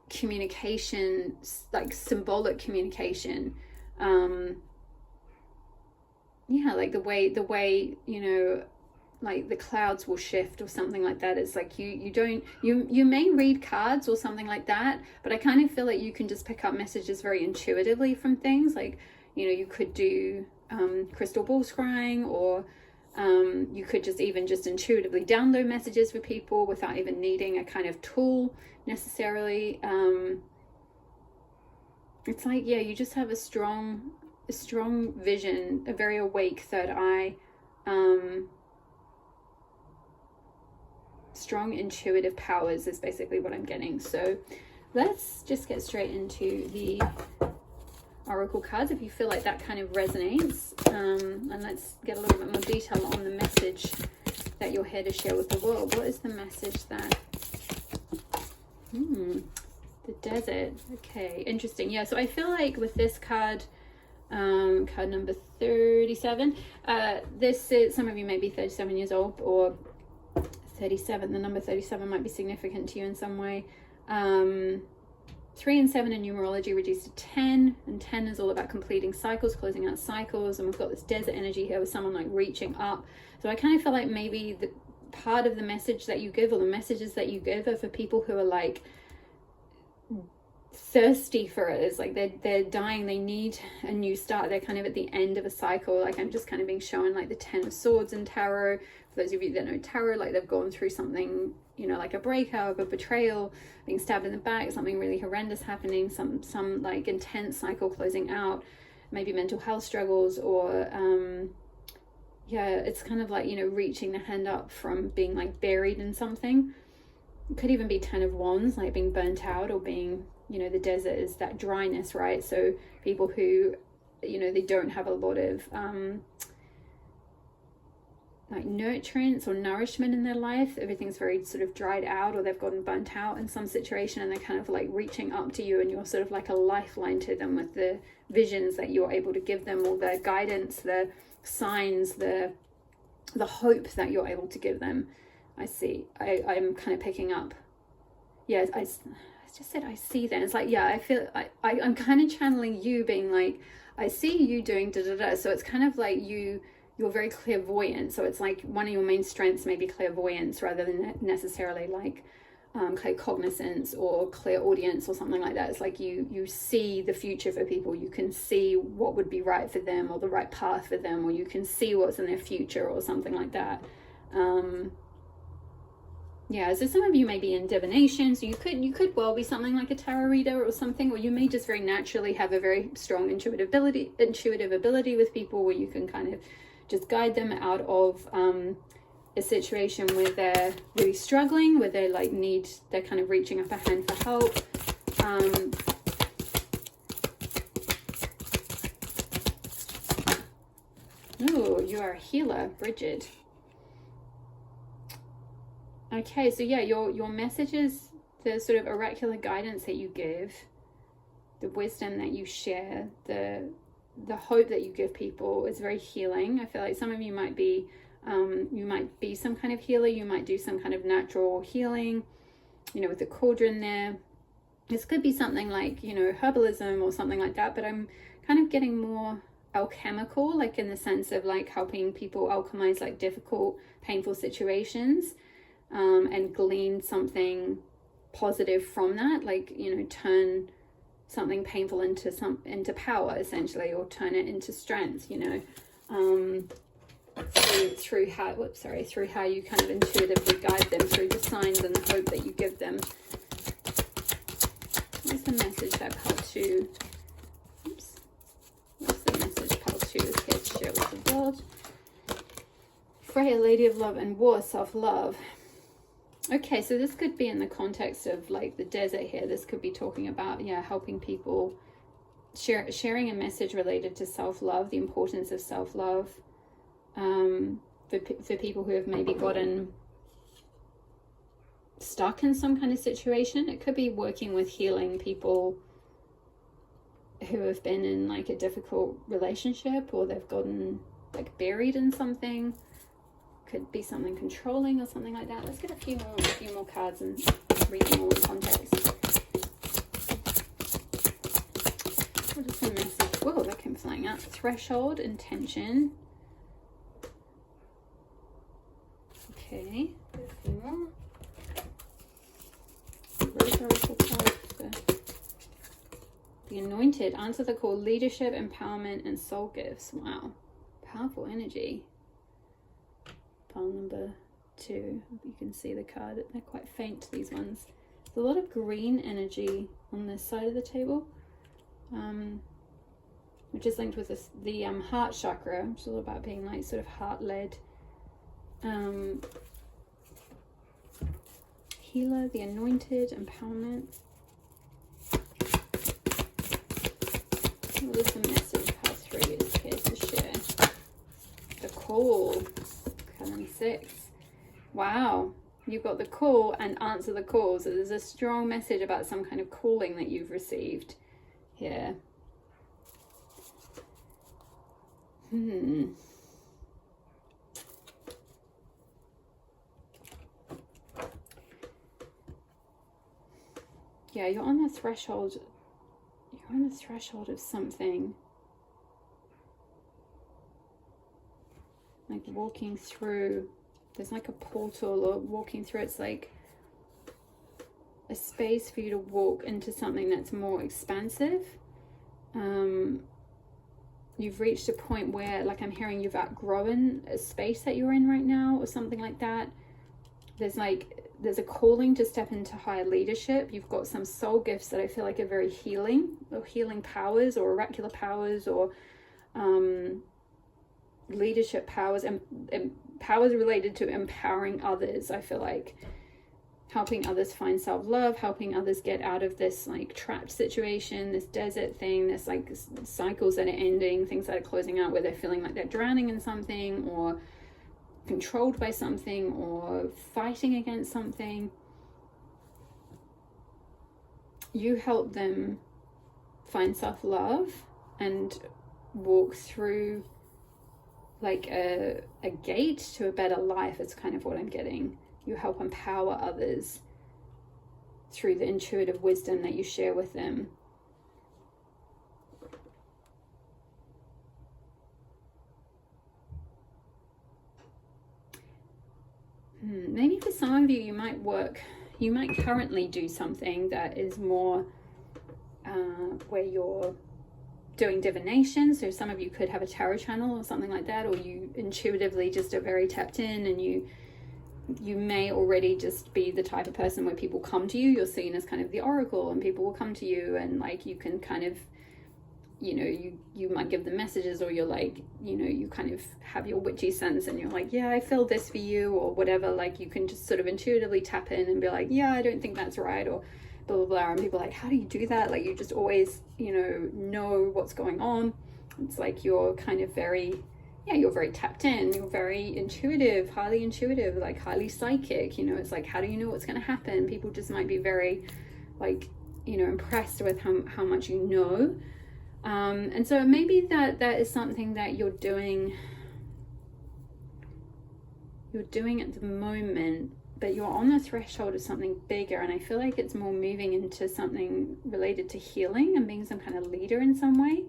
communication, like symbolic communication. Yeah, like the way, you know, like the clouds will shift or something like that. It's like you may read cards or something like that, but I kind of feel like you can just pick up messages very intuitively from things. Like, you know, you could do crystal ball scrying, or you could just intuitively download messages for people without even needing a kind of tool necessarily. It's like, yeah, you just have a strong vision, a very awake third eye, strong intuitive powers is basically what I'm getting. So let's just get straight into the Oracle cards if you feel like that kind of resonates, and let's get a little bit more detail on the message that you're here to share with the world. What is the message that the desert? Okay, interesting. Yeah, so I feel like with this card, card number 37, this is, some of you may be 37 years old or 37. The number 37 might be significant to you in some way. 3 and 7 in numerology reduced to 10, and 10 is all about completing cycles, closing out cycles. And we've got this desert energy here with someone like reaching up. So I kind of feel like maybe the part of the message that you give, or the messages that you give, are for people who are like thirsty for it. It's like they're dying, they need a new start, they're kind of at the end of a cycle. Like I'm just kind of being shown like the 10 of Swords in tarot. For those of you that know tarot, like they've gone through something, you know, like a breakup, a betrayal, being stabbed in the back, something really horrendous happening, some like intense cycle closing out, maybe mental health struggles, or yeah, it's kind of like, you know, reaching the hand up from being like buried in something. It could even be 10 of Wands, like being burnt out, or being, you know, the desert is that dryness, right? So people who, you know, they don't have a lot of like nutrients or nourishment in their life. Everything's very sort of dried out, or they've gotten burnt out in some situation, and they're kind of like reaching up to you, and you're sort of like a lifeline to them with the visions that you're able to give them, or the guidance, the signs, the hope that you're able to give them. I see. I'm kind of picking up. Yeah, I just said I see that. It's like, yeah, I feel I'm kind of channeling you being like, I see you doing da da da. So it's kind of like you're very clairvoyant. So it's like one of your main strengths may be clairvoyance, rather than necessarily like claircognizance or clairaudience or something like that. It's like you see the future for people. You can see what would be right for them, or the right path for them, or you can see what's in their future, or something like that. Yeah, so some of you may be in divination, so you could well be something like a tarot reader or something, or you may just very naturally have a very strong intuitive ability with people, where you can kind of just guide them out of a situation where they're really struggling, where they're like they're kind of reaching up a hand for help. Oh, you are a healer, Bridget. Okay, so yeah, your messages, the sort of oracular guidance that you give, the wisdom that you share, the hope that you give people is very healing. I feel like some of you might be some kind of healer. You might do some kind of natural healing, you know, with the cauldron there. This could be something like, you know, herbalism or something like that, but I'm kind of getting more alchemical, like in the sense of like helping people alchemize like difficult, painful situations. And glean something positive from that, like, you know, turn something painful into power, essentially, or turn it into strength, you know, through how you kind of intuitively guide them through the signs and the hope that you give them. What's the message that Pile 2? What's the message Pile 2 is here to share with the world? Freya, Lady of Love and War, self-love. Okay, so this could be in the context of like the desert here. This could be talking about, yeah, helping people, sharing a message related to self-love, the importance of self-love, for people who have maybe gotten stuck in some kind of situation. It could be working with healing people who have been in like a difficult relationship, or they've gotten like buried in something. Could be something controlling or something like that. Let's get a few more cards and read them all in context. What is the message? Whoa, that came flying out. Threshold, intention. Okay, a few more. The Anointed, answer the call, leadership, empowerment, and soul gifts. Wow, powerful energy. Pile number 2, you can see the card, they're quite faint, these ones. There's a lot of green energy on this side of the table, which is linked with the heart chakra, which is all about being like sort of heart-led. Healer, the Anointed, empowerment. What is the message Pile 3 is here to share? The call. 6. Wow, you've got the call and answer the call. So there's a strong message about some kind of calling that you've received here. Yeah, you're on the threshold. You're on the threshold of something. Like walking through, there's like a portal, or walking through, it's like a space for you to walk into something that's more expansive. You've reached a point where, like, I'm hearing you've outgrown a space that you're in right now or something like that. There's a calling to step into higher leadership. You've got some soul gifts that I feel like are very healing, or healing powers, or oracular powers, or leadership powers, and powers related to empowering others. I feel like helping others find self-love, helping others get out of this like trapped situation, this desert thing, this like cycles that are ending, things that are closing out where they're feeling like they're drowning in something, or controlled by something, or fighting against something. You help them find self-love and walk through like a gate to a better life. It's kind of what I'm getting. You help empower others through the intuitive wisdom that you share with them. Maybe for some of you, you might currently do something that is more where you're doing divination. So some of you could have a tarot channel or something like that, or you intuitively just are very tapped in, and you may already just be the type of person where people come to you. You're seen as kind of the oracle, and people will come to you, and like you can kind of, you know, you might give them messages, or you're like, you know, you kind of have your witchy sense and you're like, yeah, I feel this for you, or whatever. Like you can just sort of intuitively tap in and be like, yeah, I don't think that's right, or blah blah blah. And people are like, how do you do that? Like you just always, you know what's going on. It's like you're kind of very, yeah, you're very tapped in, you're very intuitive, like highly psychic. You know, it's like, how do you know what's going to happen? People just might be very like, you know, impressed with how much you know. And so maybe that is something that you're doing at the moment, but you're on the threshold of something bigger. And I feel like it's more moving into something related to healing and being some kind of leader in some way,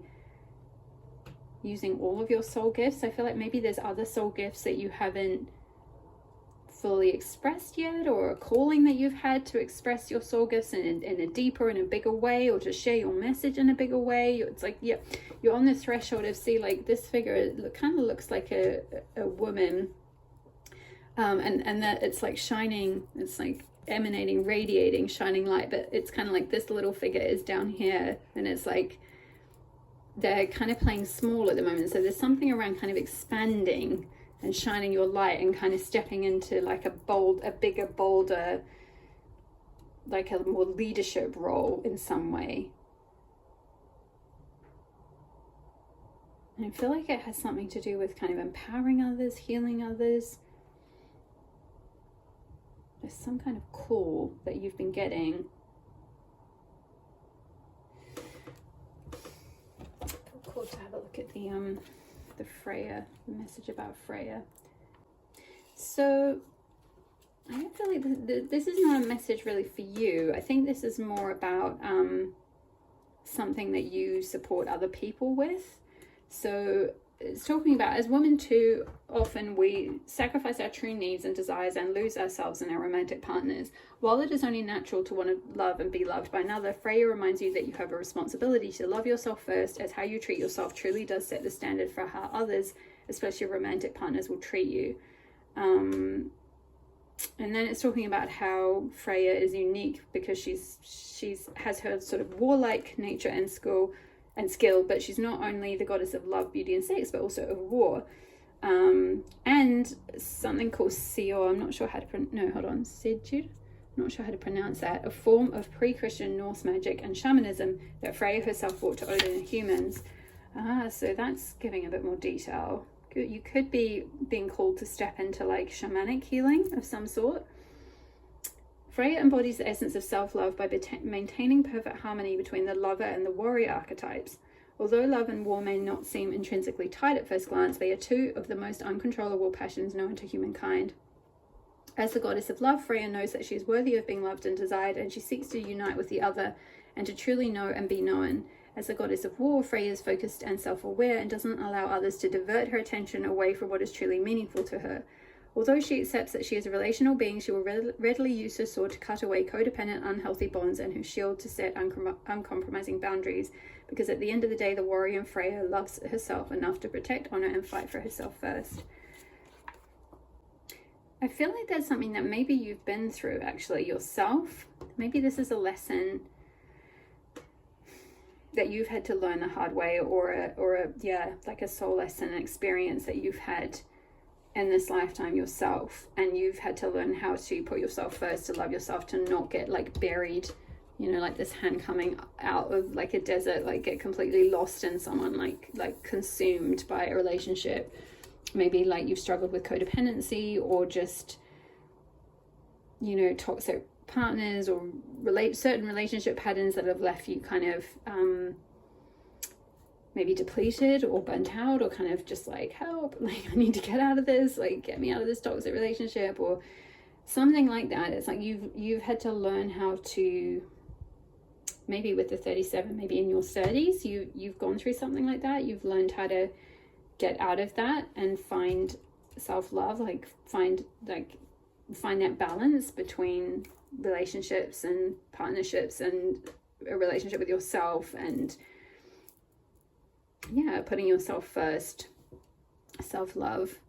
using all of your soul gifts. I feel like maybe there's other soul gifts that you haven't fully expressed yet, or a calling that you've had to express your soul gifts in a deeper and a bigger way, or to share your message in a bigger way. It's like, yeah, you're on the threshold of, see, like this figure, it kind of looks like a woman, and that it's like shining, it's like emanating, radiating, shining light, but it's kind of like this little figure is down here, and it's like they're kind of playing small at the moment. So there's something around kind of expanding and shining your light and kind of stepping into like a bigger, bolder, like a more leadership role in some way. And I feel like it has something to do with kind of empowering others, healing others. There's some kind of call that you've been getting. Cool to have a look at the Freya, the message about Freya. So I don't feel like this is not a message really for you. I think this is more about something that you support other people with. So it's talking about, as women too often we sacrifice our true needs and desires and lose ourselves in our romantic partners. While it is only natural to want to love and be loved by another, Freya reminds you that you have a responsibility to love yourself first, as how you treat yourself truly does set the standard for how others, especially romantic partners, will treat you. And then it's talking about how Freya is unique because she's has her sort of warlike nature and skill, but she's not only the goddess of love, beauty, and sex, but also of war. And something called Sior, I'm not sure how to Sigurd, I'm not sure how to pronounce that, a form of pre-Christian Norse magic and shamanism that Freya herself brought to Odin and humans. So that's giving a bit more detail. You could be being called to step into like shamanic healing of some sort. Freya embodies the essence of self-love by maintaining perfect harmony between the lover and the warrior archetypes. Although love and war may not seem intrinsically tied at first glance, they are two of the most uncontrollable passions known to humankind. As the goddess of love, Freya knows that she is worthy of being loved and desired, and she seeks to unite with the other and to truly know and be known. As the goddess of war, Freya is focused and self-aware and doesn't allow others to divert her attention away from what is truly meaningful to her. Although she accepts that she is a relational being, she will readily use her sword to cut away codependent, unhealthy bonds and her shield to set uncompromising boundaries, because at the end of the day, the warrior Freya loves herself enough to protect, honor, and fight for herself first. I feel like that's something that maybe you've been through actually yourself. Maybe this is a lesson that you've had to learn the hard way, or like a soul lesson, an experience that you've had in this lifetime yourself, and you've had to learn how to put yourself first, to love yourself, to not get like buried, you know, like this hand coming out of like a desert, like get completely lost in someone, like consumed by a relationship. Maybe like you've struggled with codependency, or just, you know, toxic partners, or certain relationship patterns that have left you kind of maybe depleted or burnt out, or kind of just like, help, like I need to get out of this, like get me out of this toxic relationship, or something like that. It's like you've had to learn how to, maybe with the 37, maybe in your 30s, you've gone through something like that. You've learned how to get out of that and find self-love, like find that balance between relationships and partnerships, and a relationship with yourself, and putting yourself first, self-love.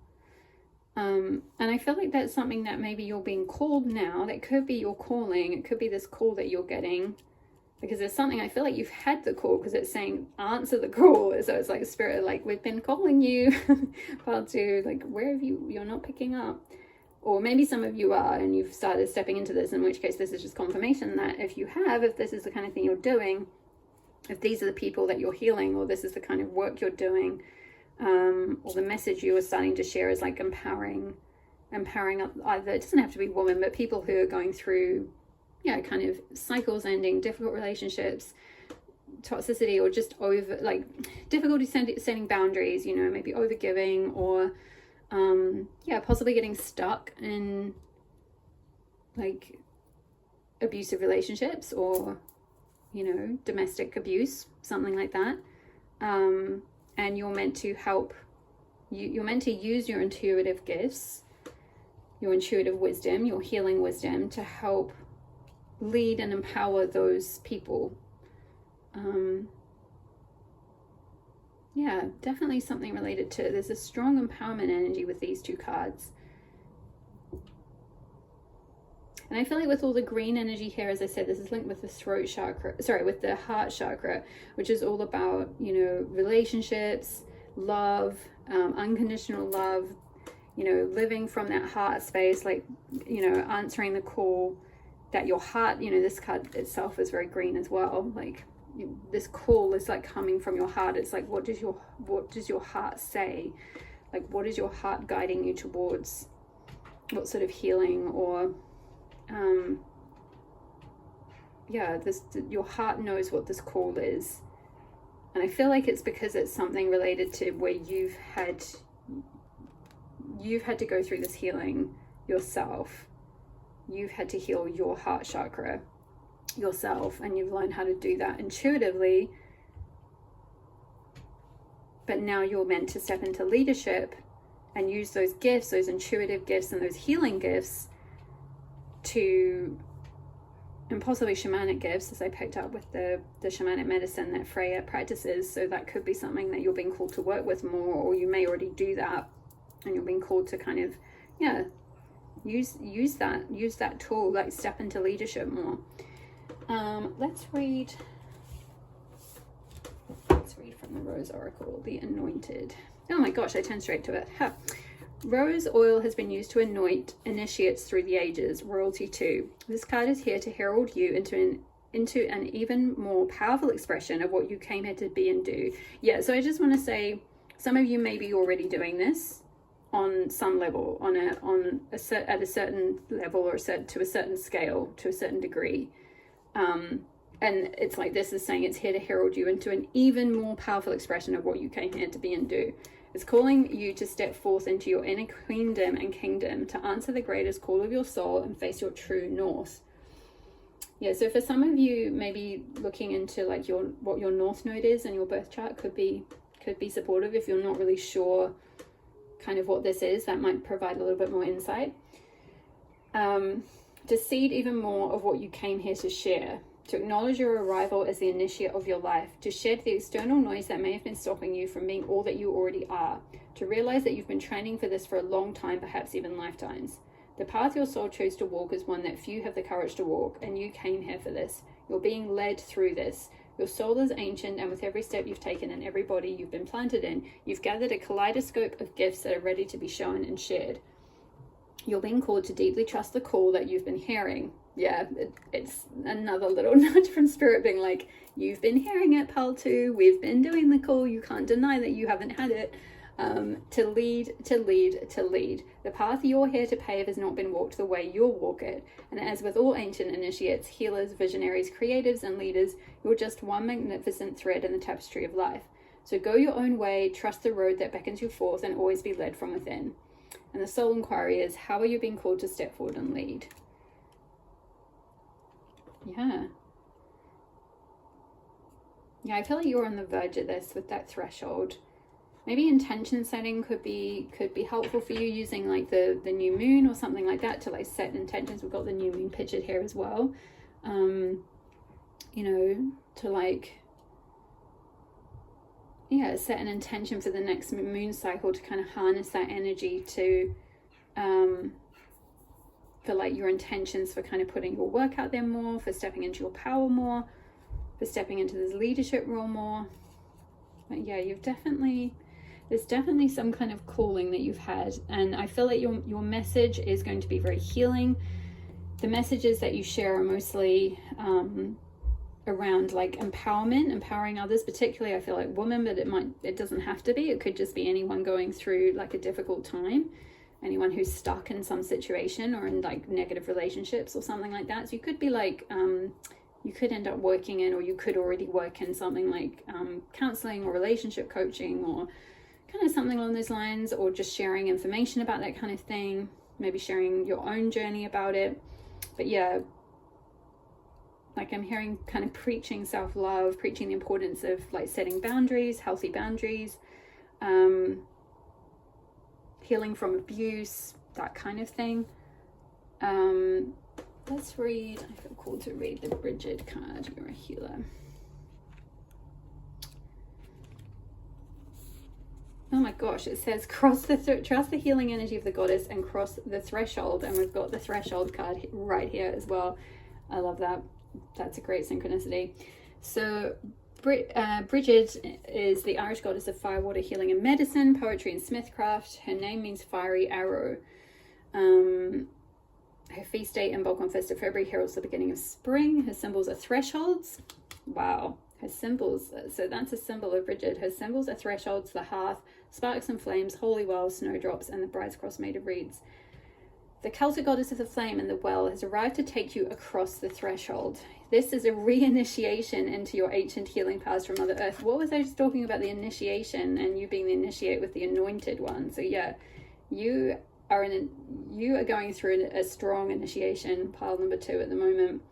And I feel like that's something that maybe you're being called now. That could be your calling. It could be this call that you're getting, because there's something, I feel like you've had the call, because it's saying answer the call. So it's like spirit, like we've been calling you. Part 2, like where have you're not picking up. Or maybe some of you are, and you've started stepping into this, in which case this is just confirmation that if this is the kind of thing you're doing, if these are the people that you're healing, or this is the kind of work you're doing, or the message you are starting to share is like empowering either, it doesn't have to be women, but people who are going through, kind of cycles ending, difficult relationships, toxicity, or just over, like difficulty setting boundaries, you know, maybe overgiving, or possibly getting stuck in like abusive relationships, or, you know, domestic abuse, something like that. And you're meant to help, you're meant to use your intuitive gifts, your intuitive wisdom, your healing wisdom, to help lead and empower those people. Definitely something related to, there's a strong empowerment energy with these 2 cards. And I feel like with all the green energy here, as I said, this is linked with the throat chakra, with the heart chakra, which is all about, you know, relationships, love, unconditional love, you know, living from that heart space, like, you know, answering the call that your heart, you know, this card itself is very green as well. Like this call is like coming from your heart. It's like, what does your heart say? Like, what is your heart guiding you towards? What sort of healing, or your heart knows what this call is. And I feel like it's because it's something related to where you've had to go through this healing yourself. You've had to heal your heart chakra yourself, and you've learned how to do that intuitively. But now you're meant to step into leadership and use those gifts, those intuitive gifts and those healing gifts, and possibly shamanic gifts, as I picked up with the shamanic medicine that Freya practices. So that could be something that you're being called to work with more, or you may already do that, and you're being called to kind of, use that tool, like step into leadership more. Let's read from the Rose Oracle, the Anointed. Oh my gosh, I turned straight to it. Huh. Rose oil has been used to anoint initiates through the ages. Royalty 2. This card is here to herald you into an even more powerful expression of what you came here to be and do. Yeah, so I just want to say, some of you may be already doing this on some level, at a certain level, or to a certain scale, to a certain degree. And it's like, this is saying it's here to herald you into an even more powerful expression of what you came here to be and do. It's calling you to step forth into your inner queendom and kingdom, to answer the greatest call of your soul and face your true north. Yeah, so for some of you, maybe looking into like what your north node is in your birth chart could be supportive if you're not really sure kind of what this is, that might provide a little bit more insight. To seed even more of what you came here to share, to acknowledge your arrival as the initiate of your life, to shed the external noise that may have been stopping you from being all that you already are, to realize that you've been training for this for a long time, perhaps even lifetimes. The path your soul chose to walk is one that few have the courage to walk, and you came here for this. You're being led through this. Your soul is ancient, and with every step you've taken and every body you've been planted in, you've gathered a kaleidoscope of gifts that are ready to be shown and shared. You're being called to deeply trust the call that you've been hearing. Yeah, it's another little nudge from Spirit being like, you've been hearing it, pal, too. We've been doing the call. You can't deny that you haven't had it. To lead, to lead, to lead. The path you're here to pave has not been walked the way you'll walk it. And as with all ancient initiates, healers, visionaries, creatives, and leaders, you're just one magnificent thread in the tapestry of life. So go your own way, trust the road that beckons you forth, and always be led from within. And the soul inquiry is, how are you being called to step forward and lead? Yeah, I feel like you're on the verge of this with that threshold. Maybe intention setting could be helpful for you, using like the new moon or something like that to like set intentions. We've got the new moon pictured here as well. You know, to like, yeah, set an intention for the next moon cycle to kind of harness that energy to for like your intentions for kind of putting your work out there more, for stepping into your power more, for stepping into this leadership role more. But yeah, there's definitely some kind of calling that you've had, and I feel like your message is going to be very healing. The messages that you share are mostly around like empowerment, empowering others, particularly I feel like women, but it doesn't have to be. It could just be anyone going through like a difficult time, anyone who's stuck in some situation or in like negative relationships or something like that. So you could be like you could end up working in, or you could already work in something like counseling or relationship coaching or kind of something along those lines, or just sharing information about that kind of thing, maybe sharing your own journey about it. But yeah, like I'm hearing kind of preaching self-love, preaching the importance of like setting boundaries, healthy boundaries, healing from abuse, that kind of thing. Let's read, I feel called to read the Bridget card. You're a healer. Oh my gosh, it says trust the healing energy of the goddess and cross the threshold. And we've got the threshold card right here as well. I love that. That's a great synchronicity. So Bridget is the Irish goddess of fire, water, healing, and medicine, poetry, and smithcraft. Her name means fiery arrow. Her feast date in Balkan 1st of February heralds the beginning of spring. Her symbols are thresholds. Wow. Her symbols, so that's a symbol of Bridget. Her symbols are thresholds, the hearth, sparks and flames, holy well, snowdrops, and the bride's cross made of reeds. The Celtic goddess of the flame and the well has arrived to take you across the threshold. This is a reinitiation into your ancient healing powers from Mother Earth. What was I just talking about, the initiation and you being the initiate with the anointed one? So yeah, you are going through a strong initiation, pile number 2 at the moment,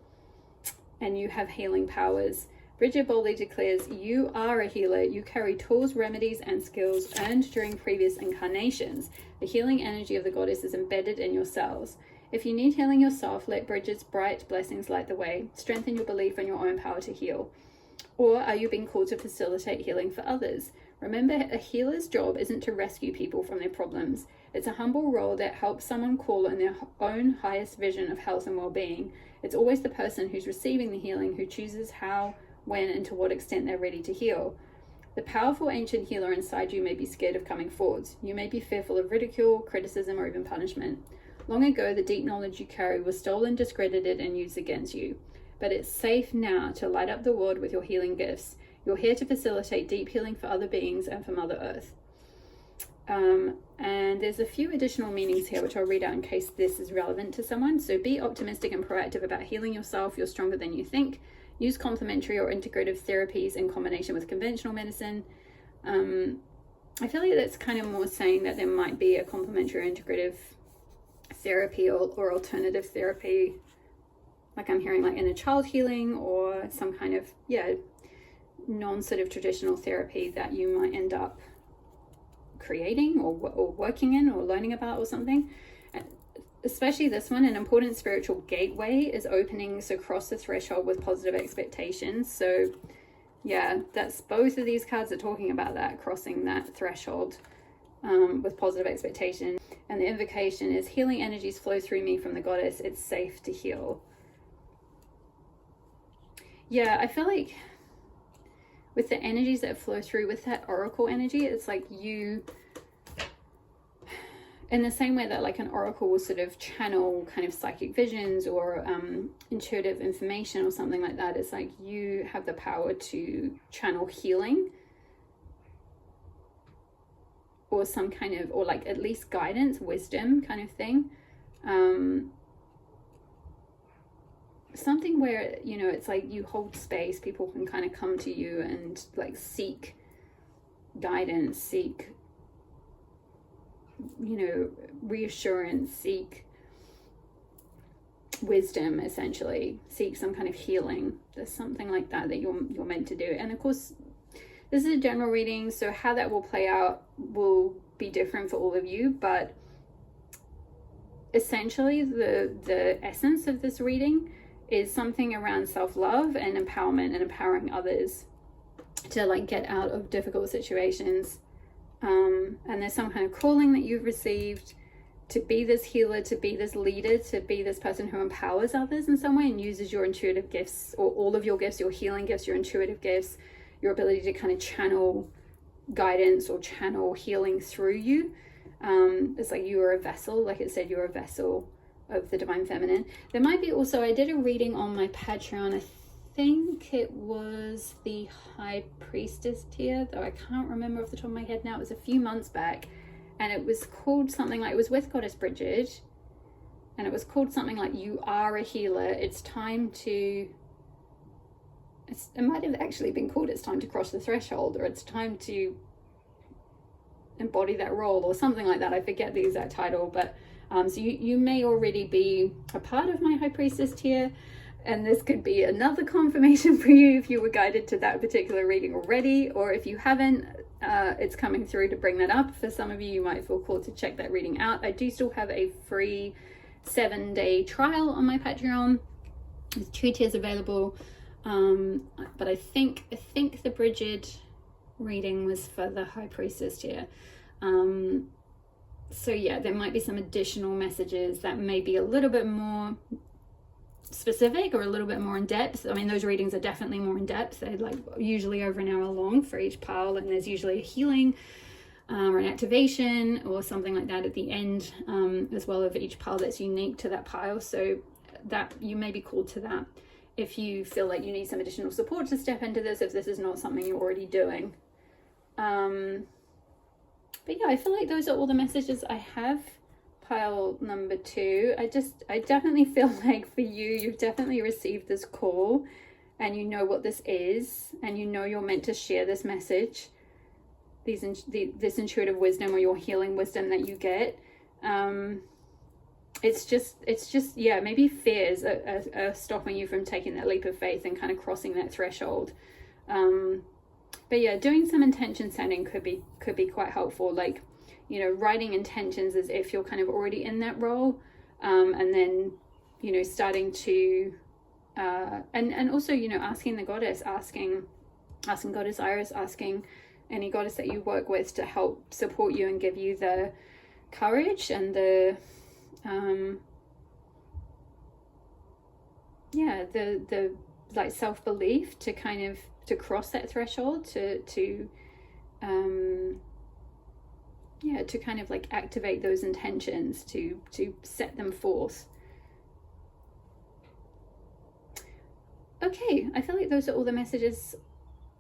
and you have healing powers. Bridget boldly declares, you are a healer. You carry tools, remedies, and skills earned during previous incarnations. The healing energy of the goddess is embedded in your cells. If you need healing yourself, let Bridget's bright blessings light the way. Strengthen your belief in your own power to heal. Or are you being called to facilitate healing for others? Remember, a healer's job isn't to rescue people from their problems. It's a humble role that helps someone call in their own highest vision of health and well-being. It's always the person who's receiving the healing who chooses how, when, and to what extent they're ready to heal. The powerful ancient healer inside you may be scared of coming forward. You may be fearful of ridicule, criticism, or even punishment. Long ago, the deep knowledge you carry was stolen, discredited, and used against you. But it's safe now to light up the world with your healing gifts. You're here to facilitate deep healing for other beings and for Mother Earth. And there's a few additional meanings here, which I'll read out in case this is relevant to someone. So be optimistic and proactive about healing yourself. You're stronger than you think. Use complementary or integrative therapies in combination with conventional medicine. I feel like that's kind of more saying that there might be a complementary or integrative therapy or alternative therapy. Like I'm hearing like inner child healing or some kind of, non sort of traditional therapy that you might end up creating or working in or learning about or something. Especially this one, an important spiritual gateway is opening, so cross the threshold with positive expectations. So yeah, that's both of these cards are talking about that, crossing that threshold with positive expectation. And the invocation is healing energies flow through me from the goddess. It's safe to heal. Yeah, I feel like with the energies that flow through with that oracle energy, it's like you, in the same way that like an oracle will sort of channel kind of psychic visions or intuitive information or something like that, it's like you have the power to channel healing or some kind of, or like at least guidance, wisdom kind of thing. Something where, you know, it's like you hold space, people can kind of come to you and like seek guidance, seek, you know, reassurance, seek wisdom, essentially, seek some kind of healing. There's something like that that you're meant to do. And of course, this is a general reading, so how that will play out will be different for all of you, but essentially the essence of this reading is something around self-love and empowerment and empowering others to like get out of difficult situations. And there's some kind of calling that you've received to be this healer, to be this leader, to be this person who empowers others in some way and uses your intuitive gifts, or all of your gifts, your healing gifts, your intuitive gifts, your ability to kind of channel guidance or channel healing through you. It's like you are a vessel, like it said, you're a vessel of the divine feminine. There might be also, I did a reading on my Patreon, I think it was the High Priestess tier, though I can't remember off the top of my head now. It was a few months back, and it was called something like, it was with Goddess Bridget, and it was called something like, you are a healer, it's time to, it might have actually been called it's time to cross the threshold, or it's time to embody that role, or something like that. I forget the exact title, but so you may already be a part of my High Priestess tier, and this could be another confirmation for you if you were guided to that particular reading already, or if you haven't, it's coming through to bring that up. For some of you, you might feel called to check that reading out. I do still have a free 7-day trial on my Patreon. There's 2 tiers available, but I think the Bridget reading was for the High Priestess tier. So yeah, there might be some additional messages that may be a little bit more specific or a little bit more in depth. I mean, those readings are definitely more in depth. They're like usually over an hour long for each pile, and there's usually a healing or an activation or something like that at the end, as well, of each pile that's unique to that pile. So that you may be called to that if you feel like you need some additional support to step into this, if this is not something you're already doing. But yeah, I feel like those are all the messages I have. Pile number 2. I definitely feel like for you, you've definitely received this call, and you know what this is, and you know you're meant to share this message, this intuitive wisdom or your healing wisdom that you get. It's just yeah, maybe fears are stopping you from taking that leap of faith and kind of crossing that threshold. But yeah, doing some intention setting could be quite helpful. Like, you know, writing intentions as if you're kind of already in that role, and then, you know, starting to and also, you know, asking the goddess, asking Goddess Iris, asking any goddess that you work with to help support you and give you the courage and the the like self-belief to kind of to cross that threshold, to kind of like activate those intentions, to set them forth. Okay, I feel like those are all the messages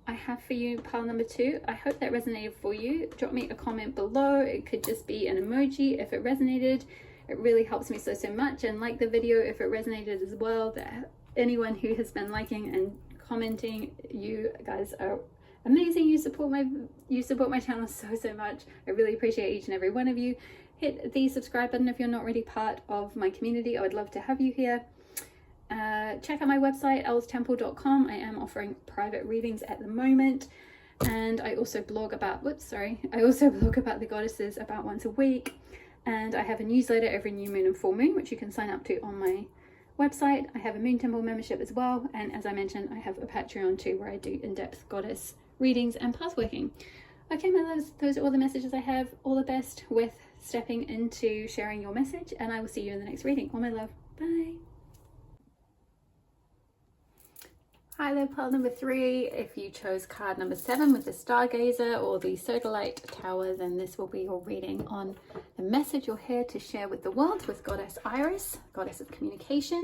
I have for you, pile number 2. I hope that resonated for you. Drop me a comment below. It could just be an emoji if it resonated. It really helps me so much. And like the video if it resonated as well. That anyone who has been liking and commenting, you guys are amazing. You support my channel so much. I really appreciate each and every one of you. Hit the subscribe button if you're not already part of my community. I would love to have you here. Check out my website, elstemple.com. I am offering private readings at the moment. And I also blog about, I also blog about the goddesses about once a week. And I have a newsletter every new moon and full moon, which you can sign up to on my website. I have a Moon Temple membership as well. And as I mentioned, I have a Patreon too, where I do in-depth goddess readings and path working. Okay, my loves, those are all the messages I have. All the best with stepping into sharing your message, and I will see you in the next reading. All my love. Bye. Hi there, pile number 3. If you chose card number 7 with the Stargazer or the Sodalite Tower, then this will be your reading on the message you're here to share with the world with Goddess Iris, Goddess of Communication.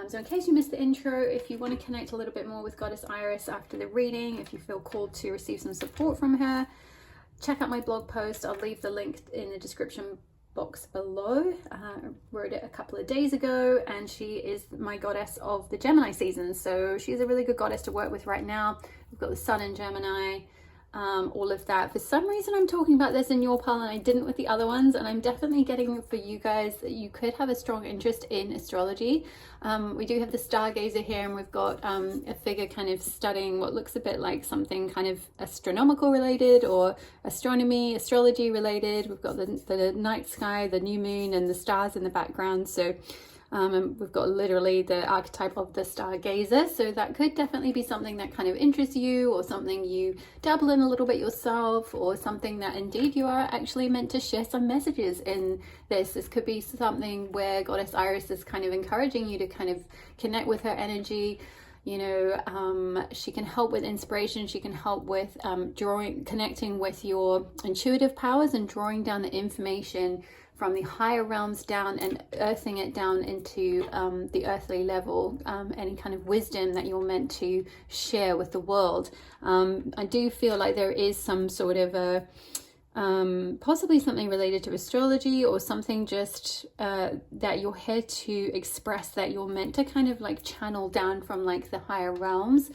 So in case you missed the intro, if you want to connect a little bit more with Goddess Iris after the reading, if you feel called to receive some support from her, check out my blog post. I'll leave the link in the description box below. I wrote it a couple of days ago, and she is my goddess of the Gemini season, so she's a really good goddess to work with right now. We've got the Sun in Gemini, all of that. For some reason I'm talking about this in your pile and I didn't with the other ones, and I'm definitely getting for you guys that you could have a strong interest in astrology. We do have the Stargazer here, and we've got a figure kind of studying what looks a bit like something kind of astronomical related or astronomy, astrology related. We've got the night sky, the new moon, and the stars in the background. So and we've got literally the archetype of the Stargazer, so that could definitely be something that kind of interests you, or something you dabble in a little bit yourself, or something that indeed you are actually meant to share some messages in this. This could be something where Goddess Iris is kind of encouraging you to kind of connect with her energy. You know, she can help with inspiration, she can help with connecting with your intuitive powers and drawing down the information from the higher realms down and earthing it down into the earthly level, any kind of wisdom that you're meant to share with the world. I do feel like there is some sort of a possibly something related to astrology, or something just that you're here to express, that you're meant to kind of like channel down from like the higher realms.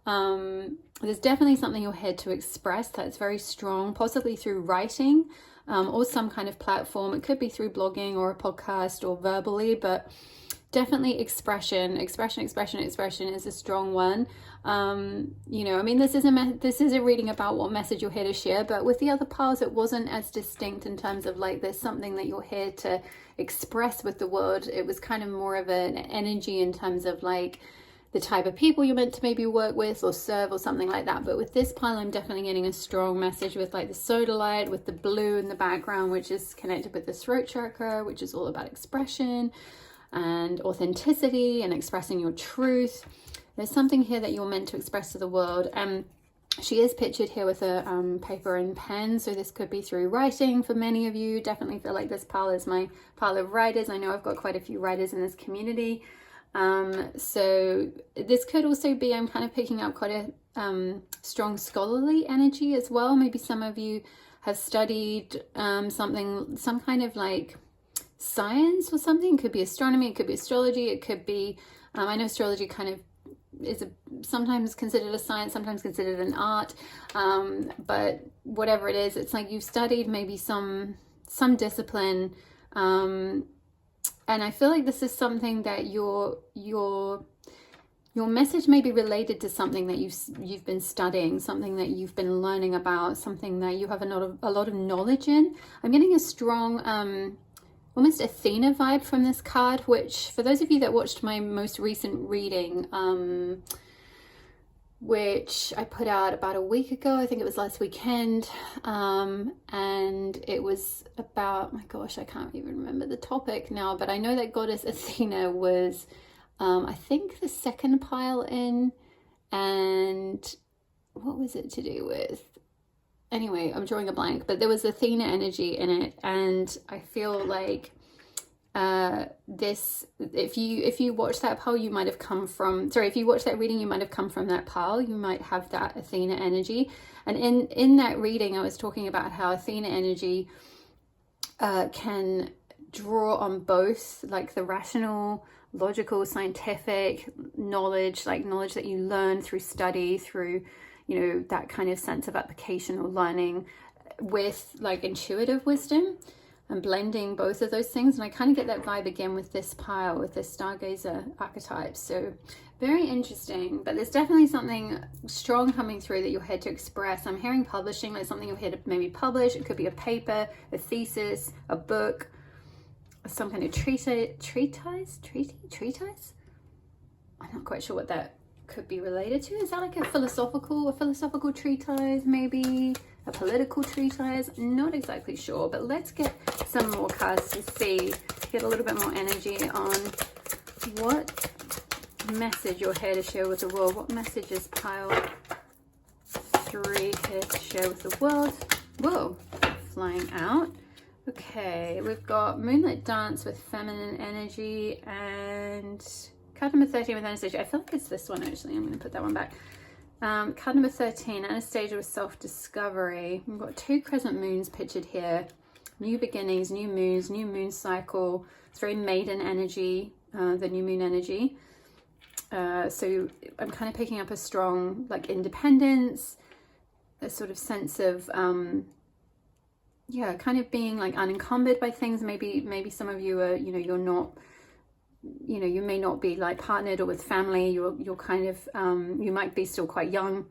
There's definitely something you're here to express that's very strong, possibly through writing, or some kind of platform. It could be through blogging or a podcast or verbally, but definitely expression is a strong one. You know, I mean, this is a reading about what message you're here to share, but with the other piles it wasn't as distinct in terms of like there's something that you're here to express with the world. It was kind of more of an energy in terms of like the type of people you're meant to maybe work with or serve or something like that. But with this pile I'm definitely getting a strong message with like the sodalite, with the blue in the background, which is connected with the throat chakra, which is all about expression and authenticity and expressing your truth. There's something here that you're meant to express to the world. And she is pictured here with a paper and pen, so this could be through writing for many of you. Definitely feel like this pile is my pile of writers. I know I've got quite a few writers in this community. So this could also be, I'm kind of picking up quite a strong scholarly energy as well. Maybe some of you have studied some kind of like science or something. It could be astronomy, it could be astrology, it could be I know astrology kind of is sometimes considered a science, sometimes considered an art, but whatever it is, it's like you've studied maybe some discipline, and I feel like this is something that your message may be related to something that you've been studying, something that you've been learning about, something that you have a lot of knowledge in. I'm getting a strong almost Athena vibe from this card, which for those of you that watched my most recent reading, which I put out about a week ago, I think it was last weekend, and it was about, my gosh, I can't even remember the topic now, but I know that Goddess Athena was I think the second pile in, and what was it to do with? Anyway, I'm drawing a blank, but there was Athena energy in it, and I feel like this, if you watch that pile, you might have come from, if you watch that reading, you might have come from that pile. You might have that Athena energy. And in that reading, I was talking about how Athena energy can draw on both like the rational, logical, scientific knowledge, like knowledge that you learn through study, through, you know, that kind of sense of application or learning, with like intuitive wisdom. and blending both of those things. And I kind of get that vibe again with this pile, with this stargazer archetype. So very interesting, but there's definitely something strong coming through that you're here to express. I'm hearing publishing, like something you're here to maybe publish. It could be a paper, a thesis, a book, some kind of treatise. I'm not quite sure what that could be related to. Is that like a philosophical treatise, maybe a political treatise? Not exactly sure, but let's get some more cards to see, get a little bit more energy on what message you're here to share with the world. What message is pile 3 here to share with the world? Whoa, flying out. Okay, we've got Moonlit Dance with feminine energy, and card number 13 with Anastasia. I feel like it's this one actually. I'm going to put that one back. Card number 13, Anastasia with self-discovery. We've got 2 crescent moons pictured here. New beginnings, new moons, new moon cycle. It's very maiden energy, the new moon energy. So I'm kind of picking up a strong like independence, a sort of sense of yeah, kind of being like unencumbered by things. Maybe some of you are, you know, you're not, you know, you may not be like partnered or with family. You're kind of you might be still quite young,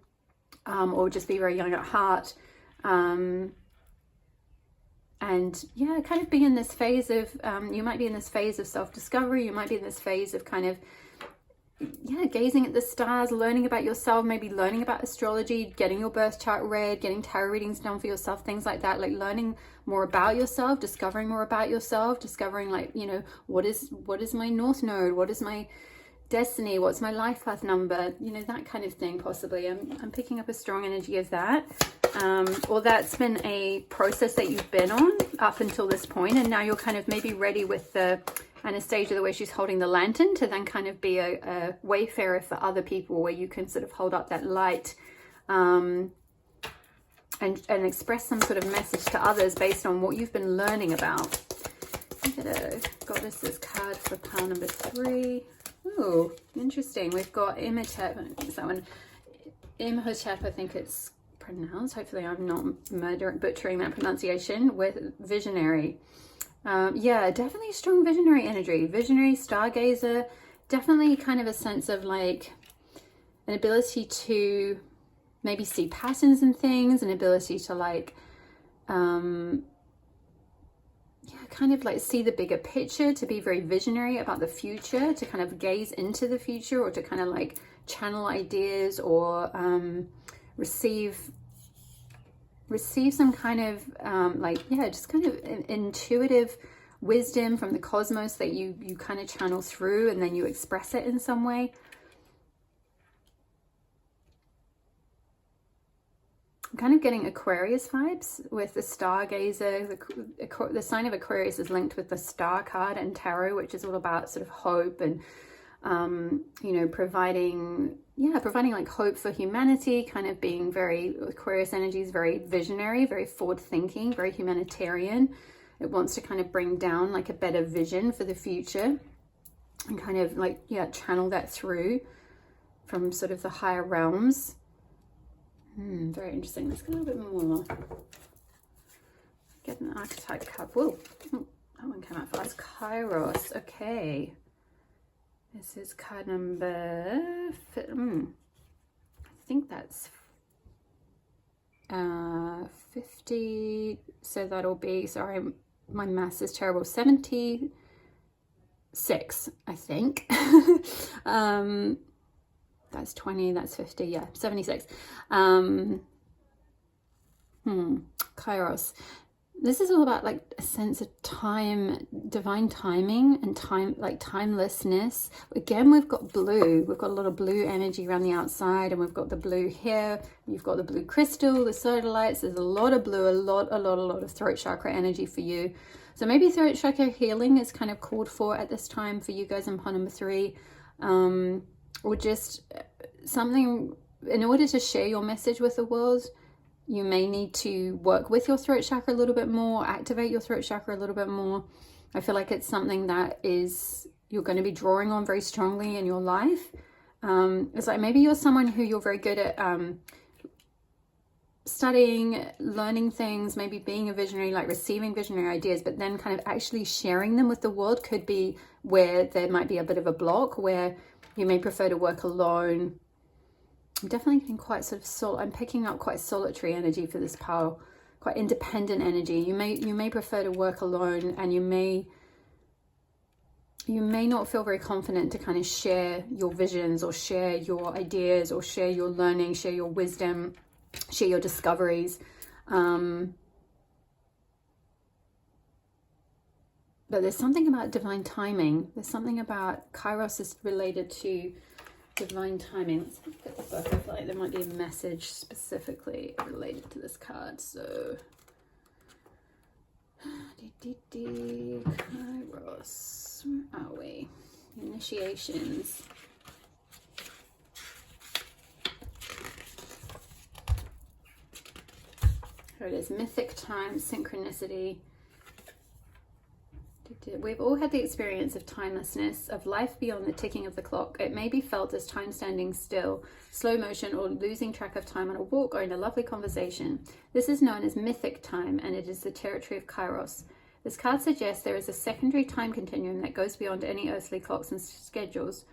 or just be very young at heart, and yeah, kind of be in this phase of you might be in this phase of self-discovery. You might be in this phase of kind of, yeah, gazing at the stars, learning about yourself, maybe learning about astrology, getting your birth chart read, getting tarot readings done for yourself, things like that, like learning more about yourself, discovering more about yourself, discovering like, you know, what is my north node, what is my destiny, what's my life path number, you know, that kind of thing. Possibly I'm picking up a strong energy of that, or that's been a process that you've been on up until this point, and now you're kind of maybe ready with the Anastasia, the way she's holding the lantern, to then kind of be a wayfarer for other people, where you can sort of hold up that light and express some sort of message to others based on what you've been learning about. Look at a goddess's card for pile number 3. Oh, interesting. We've got Imhotep. Is that one? Imhotep, I think it's pronounced. Hopefully I'm not butchering that pronunciation. With visionary. Yeah, definitely strong visionary energy. Visionary, stargazer, definitely kind of a sense of like an ability to maybe see patterns in things, an ability to like, yeah, kind of like see the bigger picture, to be very visionary about the future, to kind of gaze into the future, or to kind of like channel ideas, or receive some kind of like, yeah, just kind of intuitive wisdom from the cosmos that you kind of channel through, and then you express it in some way. I'm kind of getting Aquarius vibes with the stargazer. The sign of Aquarius is linked with the star card and tarot, which is all about sort of hope and you know, providing like hope for humanity, kind of being very, Aquarius energy is very visionary, very forward thinking, very humanitarian. It wants to kind of bring down like a better vision for the future, and kind of like, yeah, channel that through from sort of the higher realms. Very interesting. Let's get a little bit more. Get an archetype card. Whoa, oh, that one came out fast. Kairos. Okay. This is card number, I think that's 50. So that'll be, sorry, my maths is terrible, 76, I think. That's 20, that's 50, yeah, 76. Kairos. This is all about like a sense of time, divine timing, and time, like timelessness. Again, we've got blue. We've got a lot of blue energy around the outside, and we've got the blue here. You've got the blue crystal, the sodalites. There's a lot of blue, a lot of throat chakra energy for you. So maybe throat chakra healing is kind of called for at this time for you guys in pile number 3, or just something in order to share your message with the world. You may need to work with your throat chakra a little bit more, activate your throat chakra a little bit more. I feel like it's something that you're going to be drawing on very strongly in your life. It's like maybe you're someone who you're very good at studying, learning things, maybe being a visionary, like receiving visionary ideas, but then kind of actually sharing them with the world could be where there might be a bit of a block, where you may prefer to work alone. I'm definitely getting quite sort of I'm picking up quite solitary energy for this power, quite independent energy. You may prefer to work alone, and you may not feel very confident to kind of share your visions or share your ideas or share your learning, share your wisdom, share your discoveries. But there's something about divine timing. There's something about Kairos is related to divine timing. Let's look at the book. I feel like there might be a message specifically related to this card. So, Kairos, where are we? Initiations. Here it is, mythic time, synchronicity. We've all had the experience of timelessness, of life beyond the ticking of the clock. It may be felt as time standing still, slow motion, or losing track of time on a walk or in a lovely conversation. This is known as mythic time, and it is the territory of Kairos. This card suggests there is a secondary time continuum that goes beyond any earthly clocks and schedules.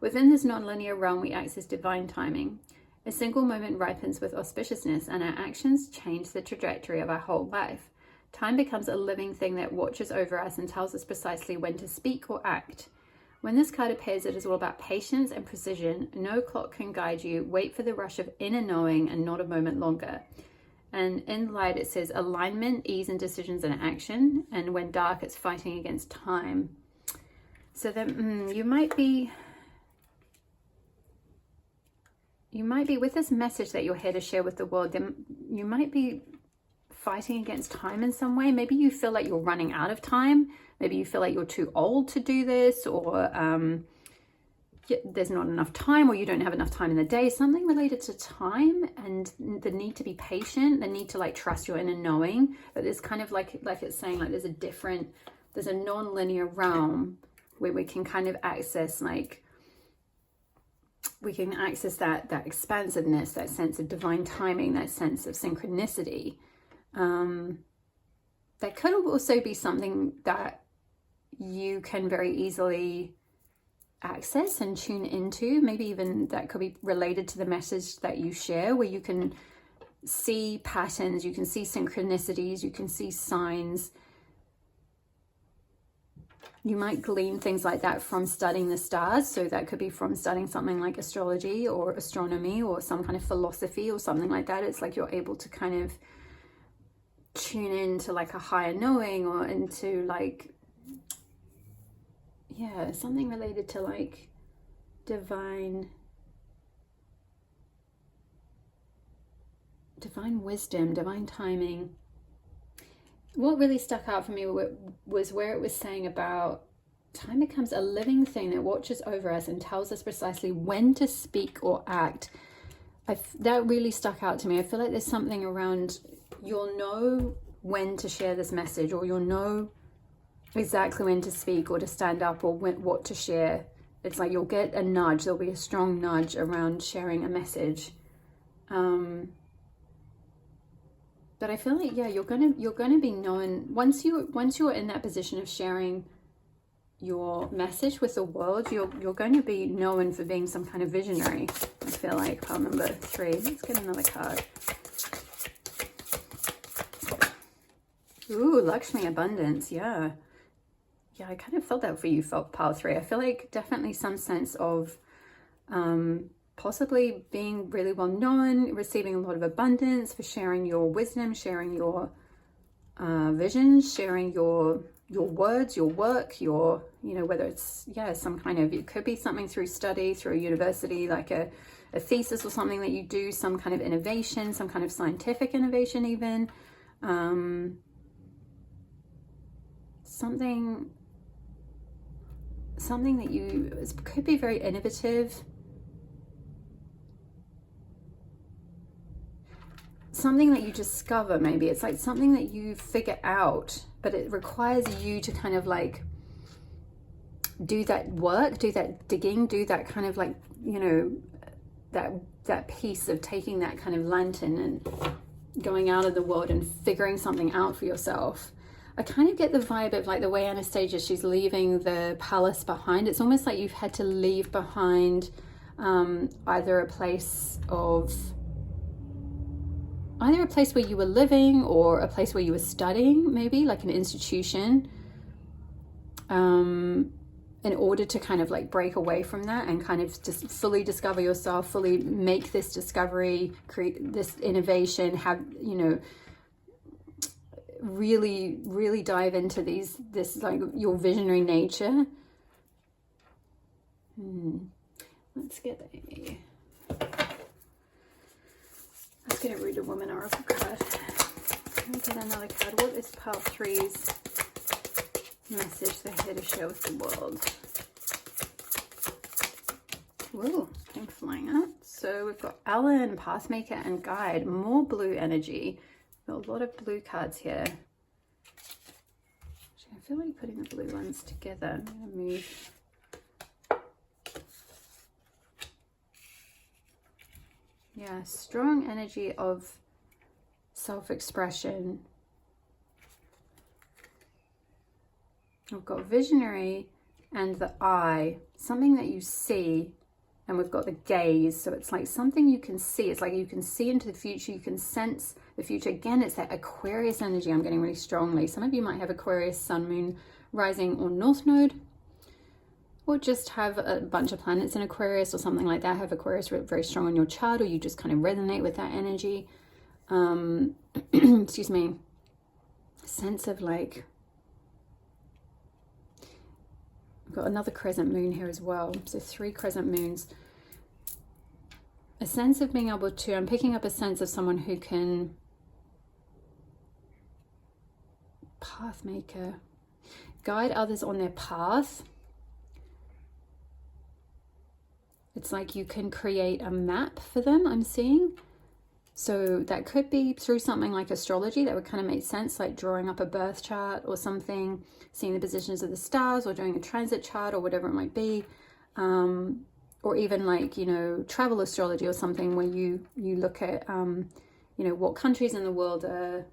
Within this non-linear realm, we access divine timing. A single moment ripens with auspiciousness, and our actions change the trajectory of our whole life. Time becomes a living thing that watches over us and tells us precisely when to speak or act. When this card appears, it is all about patience and precision. No clock can guide you. Wait for the rush of inner knowing and not a moment longer. And in light, it says alignment, ease, and decisions in action. And when dark, it's fighting against time. So then you might be with this message that you're here to share with the world. Then you might be fighting against time in some way. Maybe you feel like you're running out of time. Maybe you feel like you're too old to do this, or there's not enough time, or you don't have enough time in the day. Something related to time and the need to be patient, the need to like trust your inner knowing. But there's kind of like it's saying, like there's a non-linear realm where we can kind of access that expansiveness, that sense of divine timing, that sense of synchronicity. That could also be something that you can very easily access and tune into. Maybe even that could be related to the message that you share, where you can see patterns, you can see synchronicities, you can see signs. You might glean things like that from studying the stars. So that could be from studying something like astrology or astronomy or some kind of philosophy or something like that. It's like you're able to kind of tune into like a higher knowing, or into like, yeah, something related to like divine wisdom, divine timing. What really stuck out for me was where it was saying about time becomes a living thing that watches over us and tells us precisely when to speak or act. That really stuck out to me. I feel like there's something around, you'll know when to share this message, or you'll know exactly when to speak or to stand up, or what to share. It's like you'll get a nudge. There'll be a strong nudge around sharing a message. But I feel like, yeah, you're gonna be known once you're in that position of sharing your message with the world. You're going to be known for being some kind of visionary. I feel like pile number 3. Let's get another card. Ooh, Lakshmi, abundance. Yeah, I kind of felt that for you, pile 3. I feel like definitely some sense of possibly being really well known, receiving a lot of abundance for sharing your wisdom, sharing your visions, sharing your words, your work, your, whether it's, some kind of, it could be something through study, through a university, like a thesis or something that you do, some kind of innovation, some kind of scientific innovation even. Something that could be very innovative. Something that you discover, maybe. It's like something that you figure out, but it requires you to kind of like do that work, do that digging, do that kind of like, that piece of taking that kind of lantern and going out of the world and figuring something out for yourself. I kind of get the vibe of like the way Anastasia, she's leaving the palace behind. It's almost like you've had to leave behind either a place where you were living or a place where you were studying, maybe like an institution, in order to kind of like break away from that and kind of just fully discover yourself, fully make this discovery, create this innovation, have, you know, really dive into this like your visionary nature. Let's get a Reader Woman Oracle card. Let me get another card. What is Pile 3's message they're here to share with the world? Whoa, things flying out. So we've got Alan, Pathmaker, and Guide. More blue energy. Got a lot of blue cards here. Actually, I feel like putting the blue ones together. I'm going to move. Yeah, strong energy of self-expression. We've got visionary and the eye, something that you see, and we've got the gaze. So it's like something you can see. It's like you can see into the future, you can sense the future. Again, it's that Aquarius energy I'm getting really strongly. Some of you might have Aquarius, Sun, Moon, Rising, or North Node, or just have a bunch of planets in Aquarius or something like that. Have Aquarius very strong on your chart, or you just kind of resonate with that energy. Excuse me. Sense of like, I've got another crescent moon here as well. So 3 crescent moons. A sense of being able to, I'm picking up a sense of someone who can, Pathmaker, guide others on their path. It's like you can create a map for them, I'm seeing. So that could be through something like astrology. That would kind of make sense, like drawing up a birth chart or something, seeing the positions of the stars, or doing a transit chart or whatever it might be. Or even like, you know, travel astrology or something where you look at, you know, what countries in the world are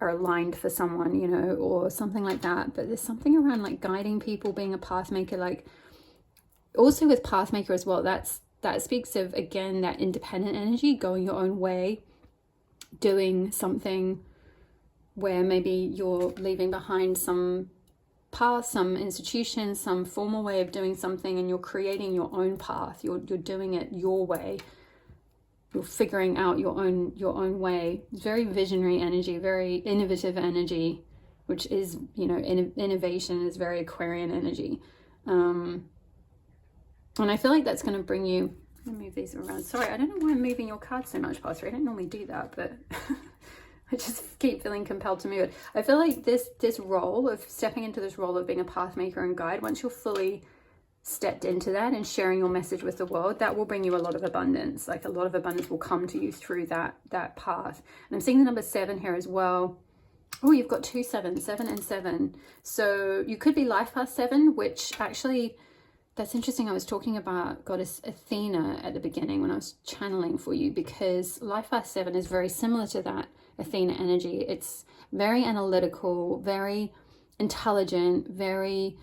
aligned for someone, you know, or something like that. But there's something around like guiding people, being a pathmaker, like also with Pathmaker as well, that speaks of, again, that independent energy, going your own way, doing something where maybe you're leaving behind some path, some institution, some formal way of doing something, and you're creating your own path. You're doing it your way. You're figuring out your own way. It's very visionary energy, very innovative energy, which is, you know, innovation is very Aquarian energy. And I feel like that's going to bring you, let me move these around. Sorry, I don't know why I'm moving your cards so much, Pastor. I don't normally do that, but I just keep feeling compelled to move it. I feel like this role of stepping into this role of being a pathmaker and guide, once you're fully stepped into that and sharing your message with the world, that will bring you a lot of abundance. Like a lot of abundance will come to you through that path. And I'm seeing the number 7 here as well. Oh, you've got 2 7s, 7 and 7. So you could be life path 7, which actually, that's interesting. I was talking about Goddess Athena at the beginning when I was channeling for you, because life path 7 is very similar to that Athena energy. It's very analytical, very intelligent, very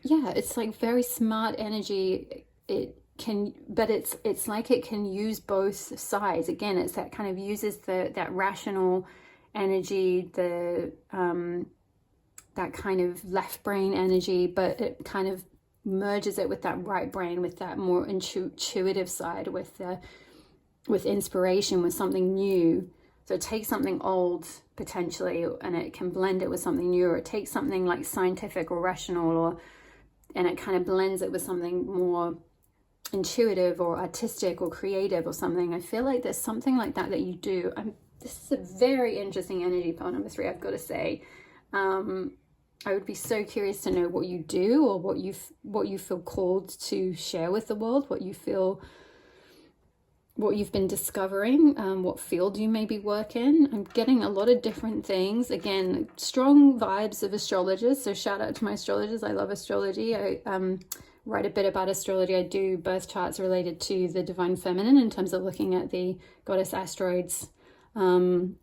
yeah, it's like very smart energy. It can, but it's like it can use both sides. Again, it's that kind of uses that rational energy, that kind of left brain energy, but it kind of merges it with that right brain, with that more intuitive side, with inspiration, with something new. So it takes something old potentially and it can blend it with something new, or it takes something like scientific or rational, and it kind of blends it with something more intuitive or artistic or creative or something. I feel like there's something like that you do. This is a very interesting energy, pile number 3, I've got to say. I would be so curious to know what you do, or what you feel called to share with the world, what you've been discovering, what field you maybe work in. I'm getting a lot of different things. Again, strong vibes of astrologers. So shout out to my astrologers. I love astrology. write a bit about astrology. I do birth charts related to the divine feminine in terms of looking at the goddess asteroids on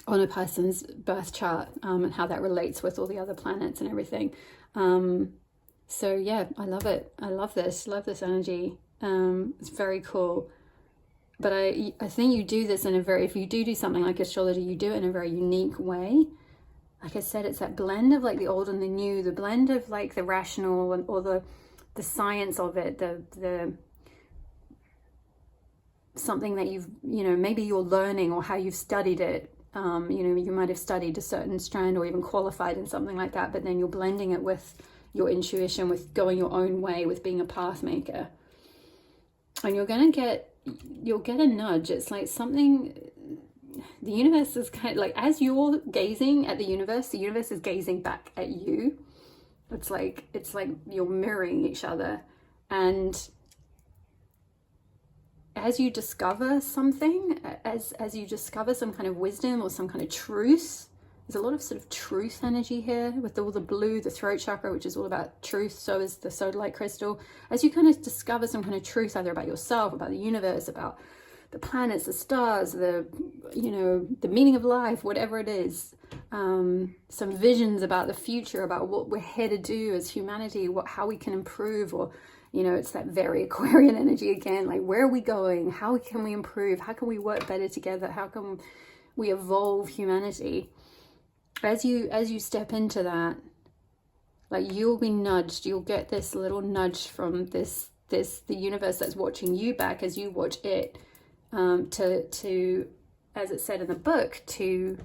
a person's birth chart, and how that relates with all the other planets and everything. So yeah, I love it. I love this energy. It's very cool. But I think you do this in a very, if you do something like astrology, you do it in a very unique way. Like I said, it's that blend of like the old and the new, the blend of like the rational and or the science of it, the something that you've, you know, maybe you're learning or how you've studied it. You know, you might have studied a certain strand or even qualified in something like that, but then you're blending it with your intuition, with going your own way, with being a path maker. And you'll get a nudge. It's like something, the universe is kind of like, as you're gazing at the universe is gazing back at you. It's like you're mirroring each other. And as you discover something, as you discover some kind of wisdom or some kind of truth, there's a lot of sort of truth energy here with all the blue, the throat chakra, which is all about truth. So is the sodalite crystal. As you kind of discover some kind of truth, either about yourself, about the universe, about the planets, the stars, the, you know, the meaning of life, whatever it is, some visions about the future, about what we're here to do as humanity, how we can improve, or, you know, it's that very Aquarian energy again, like where are we going? How can we improve? How can we work better together? How can we evolve humanity? As you step into that, like you'll be nudged, you'll get this little nudge from the universe that's watching you back as you watch it, to as it said in the book, to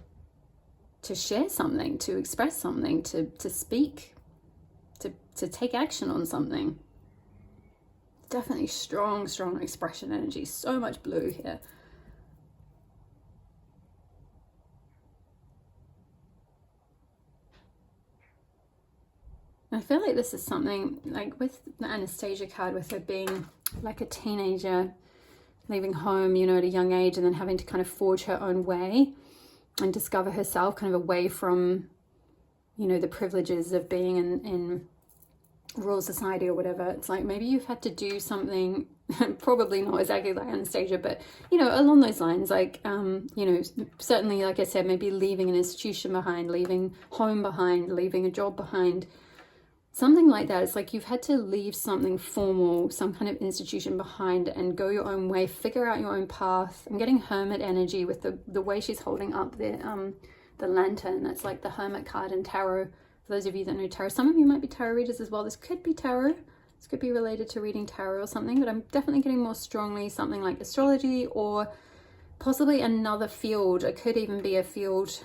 share something, to express something, to speak, to take action on something. Definitely strong expression energy. So much blue here. I feel like this is something like with the Anastasia card, with her being like a teenager, leaving home, you know, at a young age, and then having to kind of forge her own way and discover herself kind of away from, you know, the privileges of being in royal society or whatever. It's like maybe you've had to do something, probably not exactly like Anastasia, but, you know, along those lines, like, you know, certainly, like I said, maybe leaving an institution behind, leaving home behind, leaving a job behind. Something like that. It's like you've had to leave something formal, some kind of institution behind, and go your own way, figure out your own path. I'm getting hermit energy with the way she's holding up the lantern. That's like the hermit card in tarot. For those of you that know tarot, some of you might be tarot readers as well. This could be tarot. This could be related to reading tarot or something, but I'm definitely getting more strongly something like astrology or possibly another field. It could even be a field.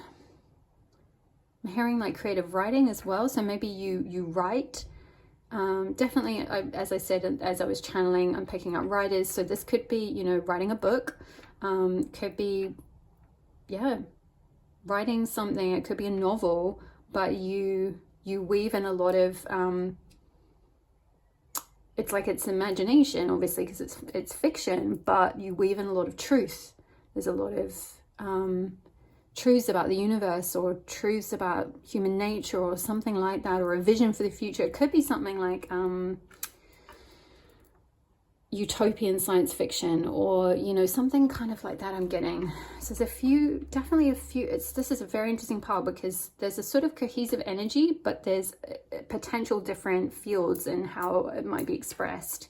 I'm hearing like creative writing as well, so maybe you write. Definitely, as I said, as I was channeling, I'm picking up writers, so this could be, you know, writing a book, could be, yeah, writing something. It could be a novel, but you weave in a lot of, it's like it's imagination, obviously, because it's fiction, but you weave in a lot of truth. There's a lot of truths about the universe, or truths about human nature, or something like that, or a vision for the future. It could be something like utopian science fiction, or, you know, something kind of like that I'm getting. So there's definitely a few, this is a very interesting part, because there's a sort of cohesive energy, but there's potential different fields in how it might be expressed.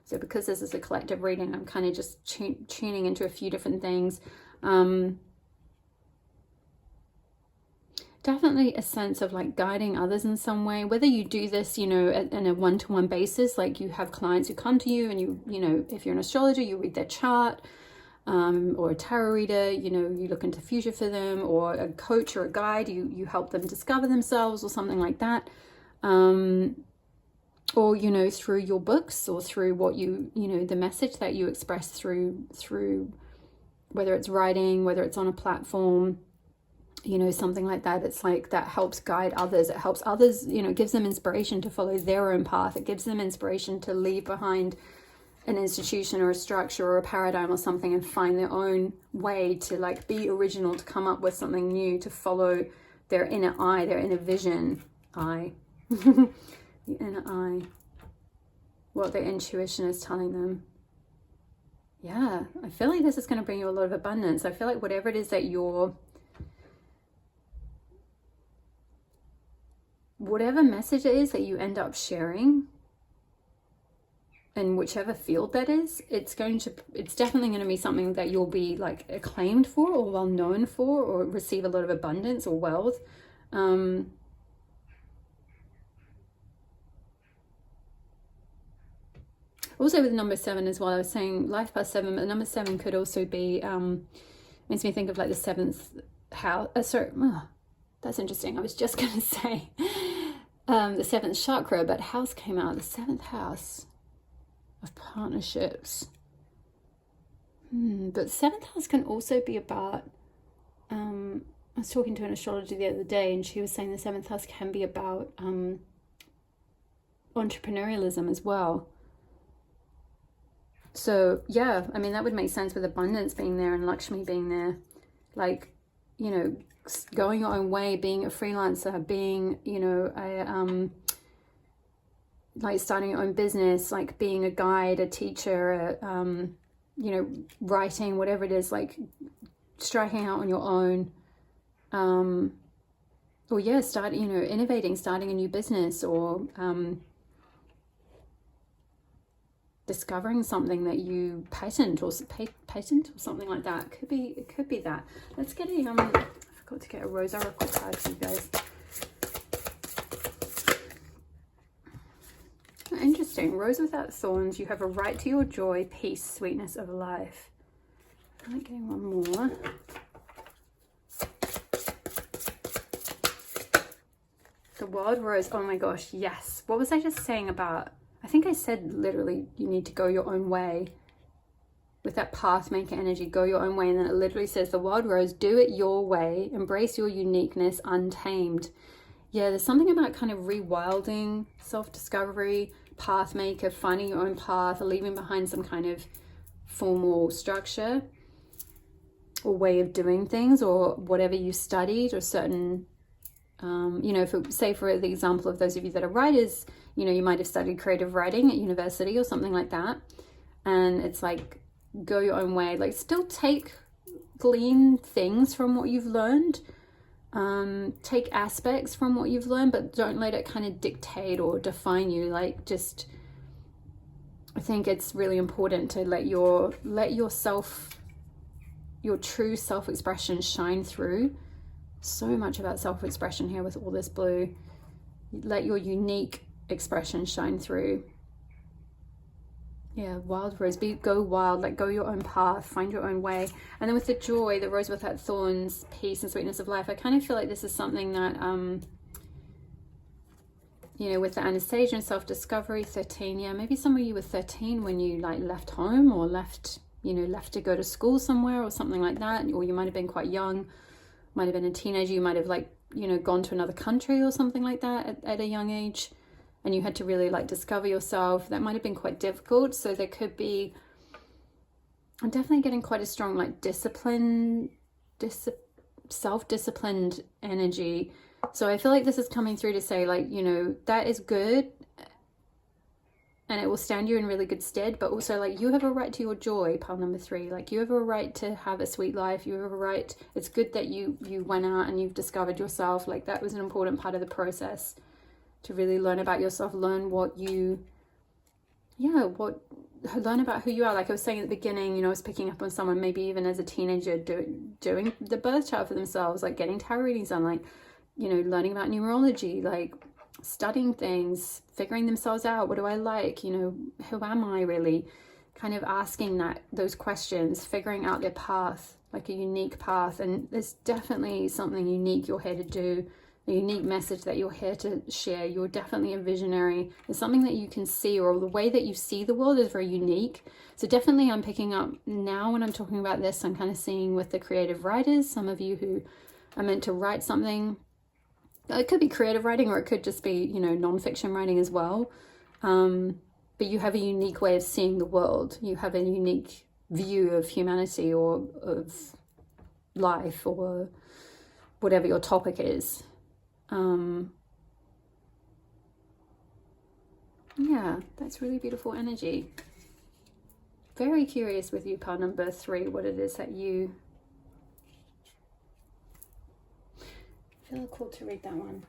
So because this is a collective reading, I'm kind of just tuning into a few different things. Definitely a sense of like guiding others in some way, whether you do this, you know, in a one-to-one basis, like you have clients who come to you and you know, if you're an astrologer, you read their chart, or a tarot reader, you know, you look into the future for them, or a coach or a guide, you help them discover themselves or something like that. Or, you know, through your books, or through what you know, the message that you express through whether it's writing, whether it's on a platform, you know, something like that. It's like that helps guide others. It helps others, you know, it gives them inspiration to follow their own path. It gives them inspiration to leave behind an institution or a structure or a paradigm or something and find their own way, to like be original, to come up with something new, to follow their inner eye, their inner vision. The inner eye. what their intuition is telling them. Yeah, I feel like this is going to bring you a lot of abundance. I feel like whatever it is that whatever message it is that you end up sharing, in whichever field that is, it's definitely going to be something that you'll be like acclaimed for, or well known for, or receive a lot of abundance or wealth. Also with number 7 as well, I was saying life past 7, but number 7 could also be, makes me think of like the 7th house. That's interesting. I was just going to say the 7th chakra, but house came out, the 7th house of partnerships. But 7th house can also be about, I was talking to an astrologer the other day, and she was saying the 7th house can be about entrepreneurialism as well. So yeah, I mean, that would make sense with abundance being there and Lakshmi being there. Like, you know, going your own way, being a freelancer, being, you know, like starting your own business, like being a guide, a teacher, you know, writing, whatever it is, like striking out on your own. Or yeah, you know, innovating, starting a new business, or discovering something that you patent or something like that. It could be that. Let's get a I forgot to get a rose oracle card for you guys. Interesting. Rose without thorns. You have a right to your joy, peace, sweetness of life. I'm getting one more. The wild rose. Oh my gosh, yes. What was I just saying about, I think I said literally you need to go your own way. With that path maker energy, go your own way. And then it literally says the wild rose, do it your way, embrace your uniqueness untamed. Yeah, there's something about kind of rewilding, self-discovery, path maker, finding your own path, leaving behind some kind of formal structure or way of doing things, or whatever you studied, or certain, you know, say for the example of those of you that are writers, you know, you might have studied creative writing at university or something like that. And it's like, go your own way, like still glean things from what you've learned, take aspects from what you've learned, but don't let it kind of dictate or define you. Like, just, I think it's really important to let yourself, your true self-expression shine through. So much about self-expression here with all this blue. Let your unique expression shine through. Yeah, wild rose, go wild, like go your own path, find your own way. And then with the joy, the rose without thorns, peace and sweetness of life, I kind of feel like this is something that, you know, with the Anastasia and self-discovery, 13, yeah, maybe some of you were 13 when you like left home, or left to go to school somewhere or something like that. Or you might have been quite young, might have been a teenager, you might have like, you know, gone to another country or something like that at a young age. And you had to really like discover yourself. That might have been quite difficult. So there could be, I'm definitely getting quite a strong like self-disciplined energy. So I feel like this is coming through to say, like, you know, that is good and it will stand you in really good stead. But also, like, you have a right to your joy, pile number 3. Like, you have a right to have a sweet life. You have a right. It's good that you went out and you've discovered yourself. Like, that was an important part of the process. To really learn about yourself, learn learn about who you are. Like I was saying at the beginning, you know, I was picking up on someone maybe even as a teenager doing the birth chart for themselves, like getting tarot readings on, like, you know, learning about numerology, like studying things, figuring themselves out. What do I like? You know, who am I really? Kind of asking those questions, figuring out their path, like a unique path. And there's definitely something unique you're here to do. A unique message that you're here to share. You're definitely a visionary. There's something that you can see, or the way that you see the world is very unique. So definitely I'm picking up now when I'm talking about this, I'm kind of seeing with the creative writers, some of you who are meant to write something. It could be creative writing, or it could just be, you know, non-fiction writing as well. But you have a unique way of seeing the world. You have a unique view of humanity, or of life, or whatever your topic is. Yeah, that's really beautiful energy. Very curious with you, pile number 3, what it is that you feel called to read that one.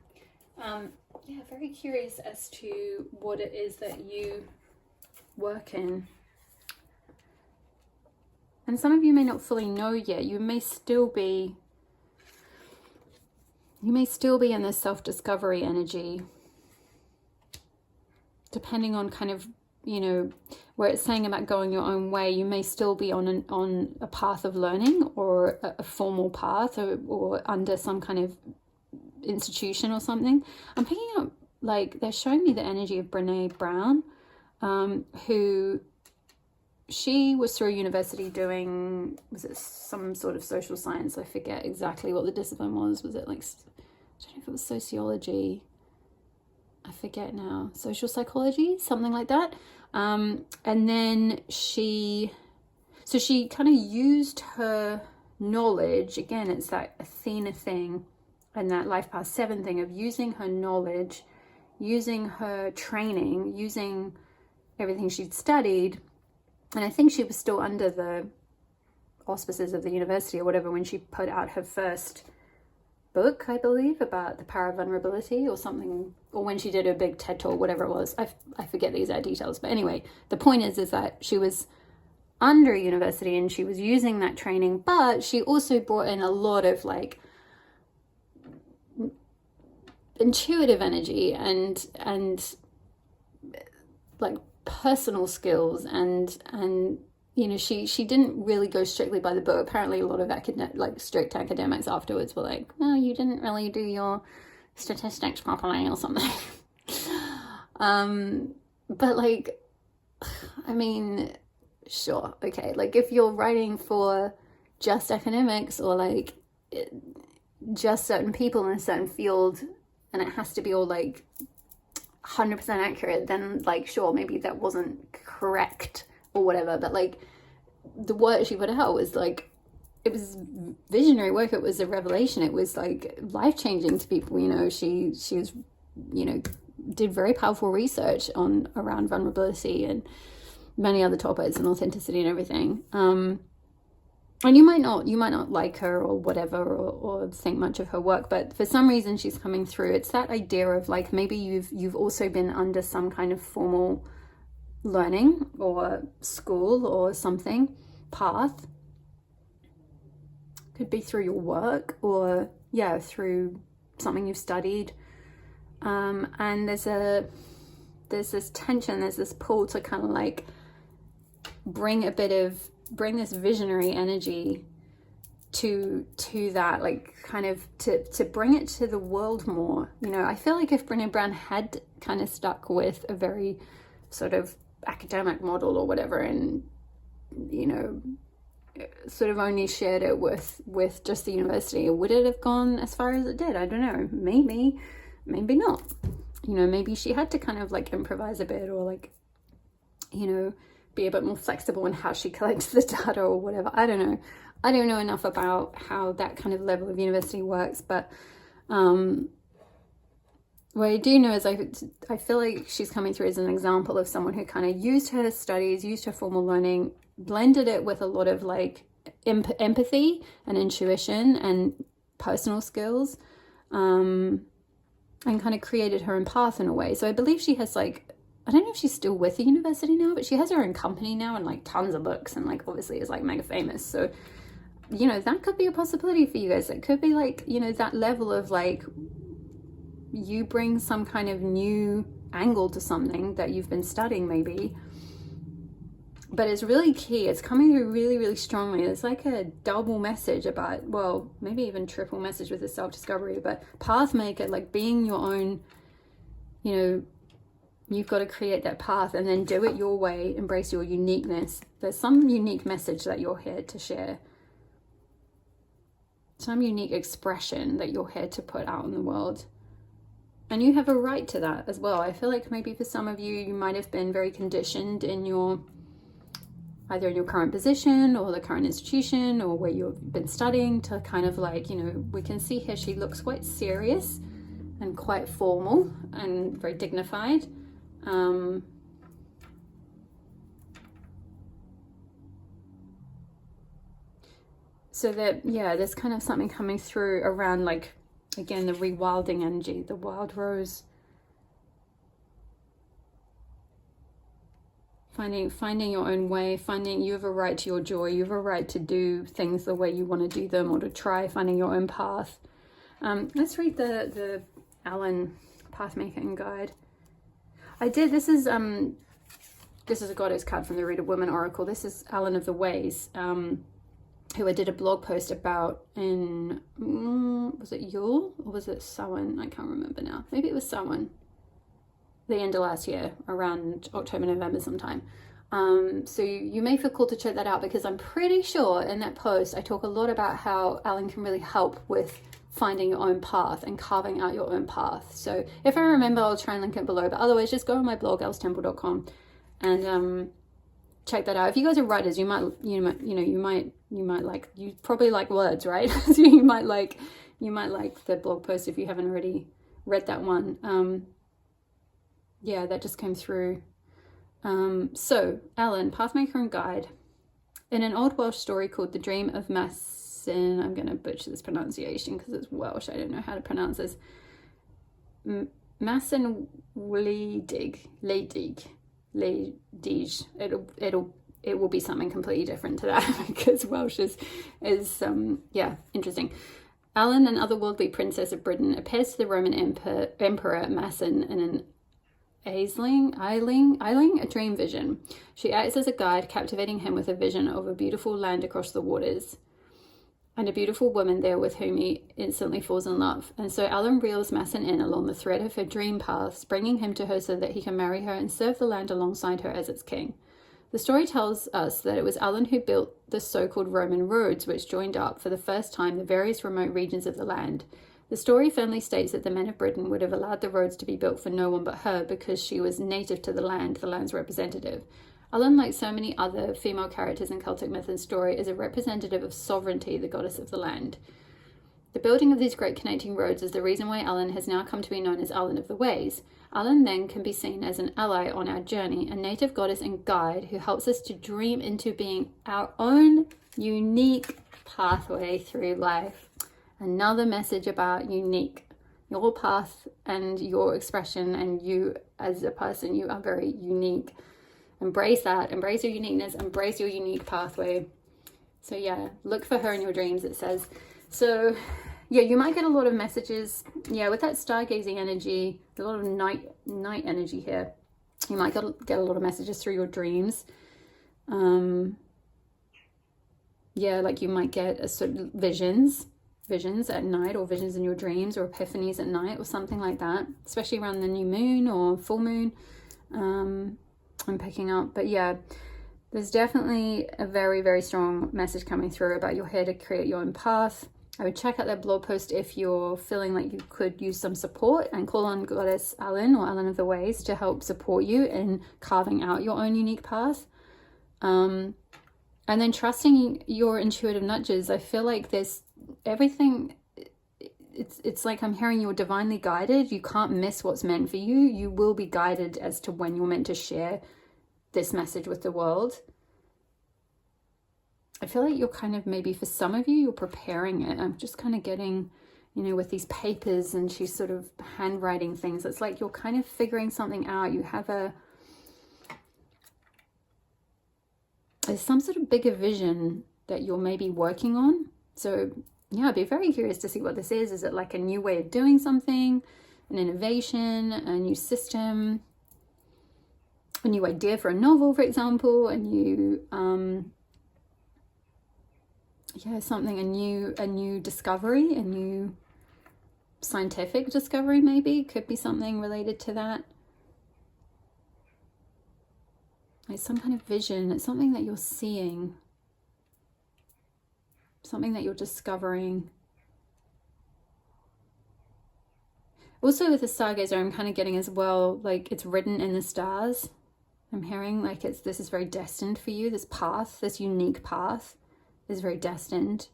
Yeah, very curious as to what it is that you work in. And some of you may not fully know yet. You may still be in this self-discovery energy, depending on kind of, you know, where it's saying about going your own way. You may still be on a path of learning, or a formal path, or under some kind of institution or something. I'm picking up, like, they're showing me the energy of Brene Brown, who, she was through university doing, was it some sort of social science? I forget exactly what the discipline was. Was it like, I don't know if it was sociology, I forget now, social psychology, something like that. And then she kind of used her knowledge, again, it's that Athena thing and that Life Path 7 thing of using her knowledge, using her training, using everything she'd studied. And I think she was still under the auspices of the university or whatever when she put out her first book, I believe, about the power of vulnerability or something, or when she did her big TED talk, whatever it was. I forget the exact details, but anyway, the point is that she was under university and she was using that training, but she also brought in a lot of like intuitive energy and like personal skills, and you know, she didn't really go strictly by the book. Apparently a lot of strict academics afterwards were like, no, you didn't really do your statistics properly or something. But like, I mean, sure, okay, like if you're writing for just academics or like just certain people in a certain field and it has to be all like 100% accurate, then like sure, maybe that wasn't correct or whatever. But like the work she put out was like, it was visionary work, it was a revelation, it was like life-changing to people. You know, she was, you know, did very powerful research around vulnerability and many other topics and authenticity and everything. And you might not like her or whatever, or think much of her work, but for some reason she's coming through. It's that idea of like, maybe you've also been under some kind of formal learning or school or something path. Could be through your work or yeah, through something you've studied. And there's this tension, there's this pull to kind of like bring this visionary energy to that, like kind of to bring it to the world more. You know, I feel like if Brene Brown had kind of stuck with a very sort of academic model or whatever, and you know, sort of only shared it with just the university, would it have gone as far as it did? I don't know, maybe not. You know, maybe she had to kind of like improvise a bit, or like, you know, be a bit more flexible in how she collects the data or whatever. I don't know enough about how that kind of level of university works, but what I do know is I feel like she's coming through as an example of someone who kind of used her studies, used her formal learning, blended it with a lot of like empathy and intuition and personal skills, and kind of created her own path in a way. So I believe she has like, I don't know if she's still with the university now, but she has her own company now and like tons of books, and like obviously is like mega famous. So, you know, that could be a possibility for you guys. It could be like, you know, that level of like, you bring some kind of new angle to something that you've been studying maybe, but it's really key. It's coming through really, really strongly. It's like a double message about, well, maybe even triple message with the self-discovery, but path maker, like being your own, you know, you've got to create that path and then do it your way, embrace your uniqueness. There's some unique message that you're here to share, some unique expression that you're here to put out in the world. And you have a right to that as well. I feel like maybe for some of you, you might have been very conditioned in your, either in your current position or the current institution or where you've been studying, to kind of like, you know, we can see here she looks quite serious and quite formal and very dignified. So that, yeah, there's kind of something coming through around, like, again, the rewilding energy, the wild rose. Finding your own way, finding you have a right to your joy, you have a right to do things the way you want to do them, or to try finding your own path. Let's read the Alan Pathmaking Guide. This is a goddess card from the Reader Woman Oracle. This is Alan of the Ways, who I did a blog post about in, was it Yule or was it Samhain? I can't remember now. Maybe it was Samhain. The end of last year, around October, November sometime. So you may feel called to check that out, because I'm pretty sure in that post I talk a lot about how Alan can really help with finding your own path and carving out your own path. So if I remember, I'll try and link it below, but otherwise just go on my blog, elstemple.com, and check that out. If you guys are writers, you probably like words, right? So you might like the blog post if you haven't already read that one. Yeah, that just came through. So, Alan, Pathmaker and Guide. In an old Welsh story called The Dream of Massin, I'm going to butcher this pronunciation because it's Welsh, I don't know how to pronounce this. Massin Wledig. It will be something completely different to that because Welsh is interesting. Alan, an otherworldly princess of Britain, appears to the Roman Emperor Massin in an Eiling, a dream vision. She acts as a guide, captivating him with a vision of a beautiful land across the waters and a beautiful woman there with whom he instantly falls in love. And so Alan reels Massin in along the thread of her dream paths, bringing him to her so that he can marry her and serve the land alongside her as its king. The story tells us that it was Alan who built the so-called Roman roads, which joined up for the first time the various remote regions of the land. The story firmly states that the men of Britain would have allowed the roads to be built for no one but her because she was native to the land's representative. Alan, like so many other female characters in Celtic myth and story, is a representative of sovereignty, the goddess of the land. The building of these great connecting roads is the reason why Alan has now come to be known as Alan of the Ways. Alan then can be seen as an ally on our journey, a native goddess and guide who helps us to dream into being our own unique pathway through life. Another message about unique. Your path and your expression, and you as a person, you are very unique. Embrace that. Embrace your uniqueness. Embrace your unique pathway. So yeah, look for her in your dreams, it says. So yeah, you might get a lot of messages. Yeah, with that stargazing energy, a lot of night energy here. You might get a lot of messages through your dreams. Yeah, like you might get a sort of visions at night, or visions in your dreams, or epiphanies at night, or something like that, especially around the new moon or full moon. I'm picking up, but yeah, there's definitely a very, very strong message coming through about you're here to create your own path. I would check out that blog post if you're feeling like you could use some support, and call on Goddess Alan or Alan of the Ways to help support you in carving out your own unique path. And then trusting your intuitive nudges. I feel like there's everything, it's like I'm hearing you're divinely guided. You can't miss what's meant for you. You will be guided as to when you're meant to share this message with the world. I feel like you're kind of, maybe for some of you, you're preparing it. I'm just kind of getting, with these papers, and she's sort of handwriting things. It's like you're kind of figuring something out. You have there's some sort of bigger vision that you're maybe working on. So yeah, I'd be very curious to see what this is. Is it like a new way of doing something, an innovation, a new system, a new idea for a novel, for example, a new, something, a new discovery, a new scientific discovery, maybe, could be something related to that. It's some kind of vision. It's something that you're seeing, something that you're discovering. Also with the stargazer, I'm kind of getting as well, like it's written in the stars. I'm hearing like this is very destined for you. This path, this unique path is very destined.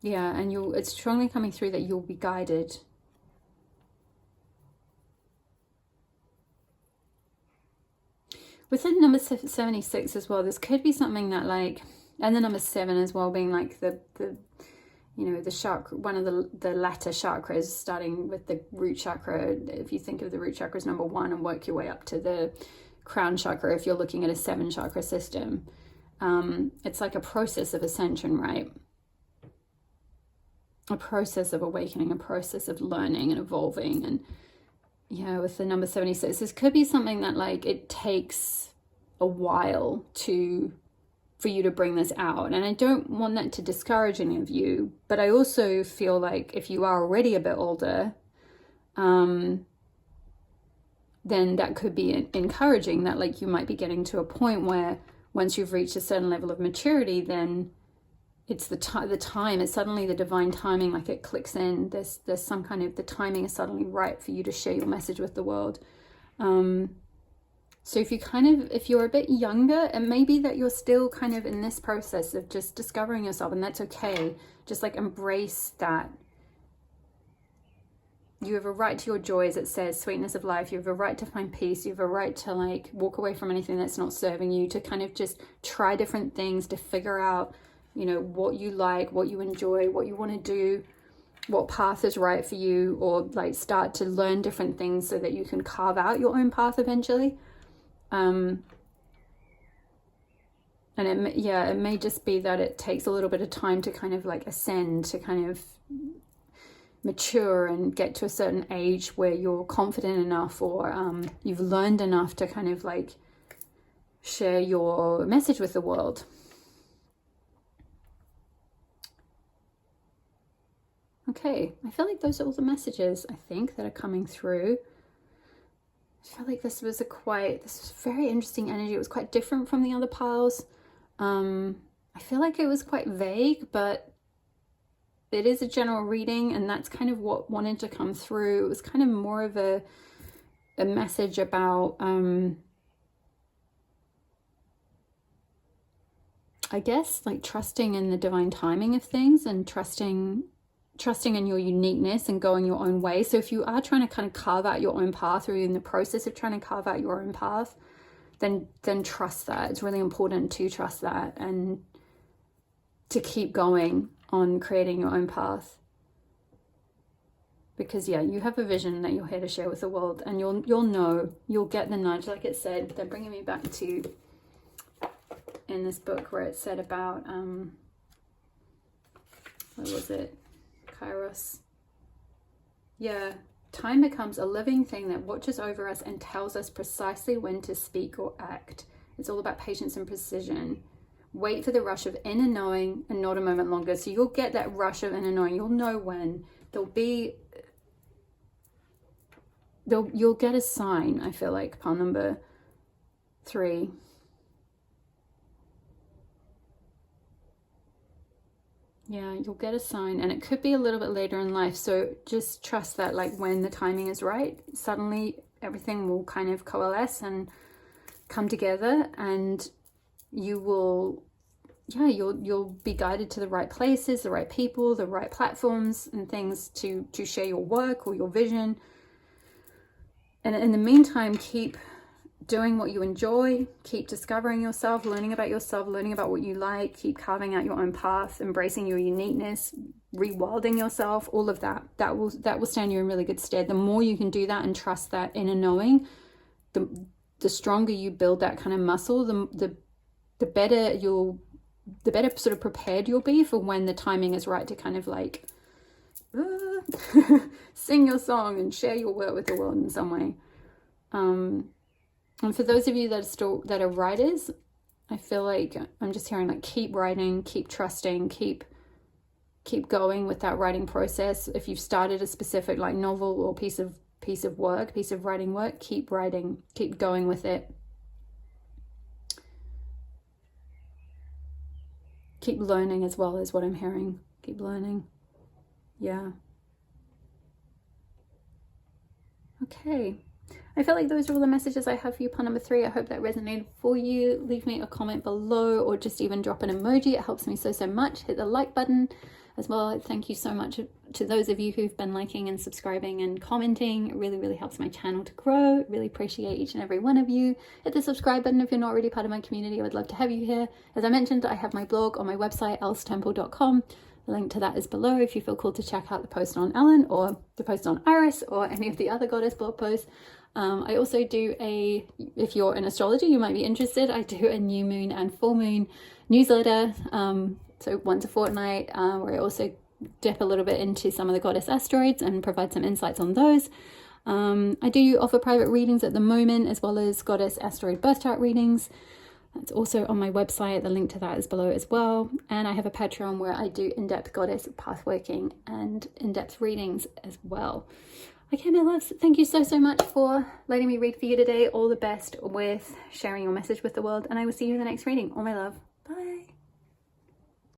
Yeah, and it's strongly coming through that you'll be guided. with the number 76 as well, this could be something that like, and the number 7 as well being like the you know, the chakra, one of the latter chakras, starting with the root chakra. If you think of the root chakra as number 1 and work your way up to the crown chakra, if you're looking at a 7 chakra system, it's like a process of ascension, right? A process of awakening, a process of learning and evolving. And yeah, with the number 76, this could be something that like it takes a while for you to bring this out. And I don't want that to discourage any of you, but I also feel like if you are already a bit older, then that could be encouraging, that like you might be getting to a point where once you've reached a certain level of maturity, then it's the time is suddenly the divine timing, like it clicks in. There's some kind of, the timing is suddenly right for you to share your message with the world. So if you're a bit younger, it may be that you're still kind of in this process of just discovering yourself, and that's okay. Just like embrace that. You have a right to your joys. It says sweetness of life. You have a right to find peace. You have a right to like walk away from anything that's not serving you, to kind of just try different things, to figure out, you know, what you like, what you enjoy, what you want to do, what path is right for you, or like start to learn different things so that you can carve out your own path eventually. And it may just be that it takes a little bit of time to kind of like ascend, to kind of mature and get to a certain age where you're confident enough, or you've learned enough to kind of like share your message with the world. Okay, I feel like those are all the messages, I think, that are coming through. I feel like this was very interesting energy. It was quite different from the other piles. I feel like it was quite vague, but it is a general reading, and that's kind of what wanted to come through. It was kind of more of a message about, I guess, like trusting in the divine timing of things, and trusting in your uniqueness and going your own way. So if you are trying to kind of carve out your own path, or you're in the process of trying to carve out your own path, then trust that. It's really important to trust that and to keep going on creating your own path. Because yeah, you have a vision that you're here to share with the world, and you'll get the nudge. Like it said, they're bringing me back to in this book where it said about what was it? Kairos. Yeah, time becomes a living thing that watches over us and tells us precisely when to speak or act. It's all about patience and precision. Wait for the rush of inner knowing and not a moment longer. So you'll get that rush of inner knowing. You'll know when. You'll get a sign, I feel like, pile number 3. Yeah, you'll get a sign, and it could be a little bit later in life. So just trust that, like, when the timing is right, suddenly everything will kind of coalesce and come together, and you'll be guided to the right places, the right people, the right platforms and things to share your work or your vision. And in the meantime, keep doing what you enjoy, keep discovering yourself, learning about what you like, keep carving out your own path, embracing your uniqueness, rewilding yourself, all of that. That will stand you in really good stead. The more you can do that and trust that inner knowing, the stronger you build that kind of muscle, the better sort of prepared you'll be for when the timing is right to kind of like sing your song and share your work with the world in some way. And for those of you that are writers, I feel like I'm just hearing like keep writing, keep trusting, keep going with that writing process. If you've started a specific like novel or piece of writing work, keep writing, keep going with it. Keep learning as well, is what I'm hearing. Keep learning. Yeah. Okay. I feel like those are all the messages I have for you, pile number 3. I hope that resonated for you. Leave me a comment below, or just even drop an emoji. It helps me so much. Hit the like button as well. Thank you so much to those of you who've been liking and subscribing and commenting. It really, really helps my channel to grow. Really appreciate each and every one of you. Hit the subscribe button if you're not already part of my community. I would love to have you here. As I mentioned, I have my blog on my website, elstemple.com. The link to that is below if you feel called to check out the post on Ellen or the post on Iris or any of the other goddess blog posts. I also do if you're in astrology, you might be interested, I do a new moon and full moon newsletter, so once a fortnight, where I also dip a little bit into some of the goddess asteroids and provide some insights on those. I do offer private readings at the moment, as well as goddess asteroid birth chart readings. That's also on my website. The link to that is below as well. And I have a Patreon where I do in-depth goddess pathworking and in-depth readings as well. Okay, my loves, thank you so much for letting me read for you today. All the best with sharing your message with the world, and I will see you in the next reading. All my love. Bye.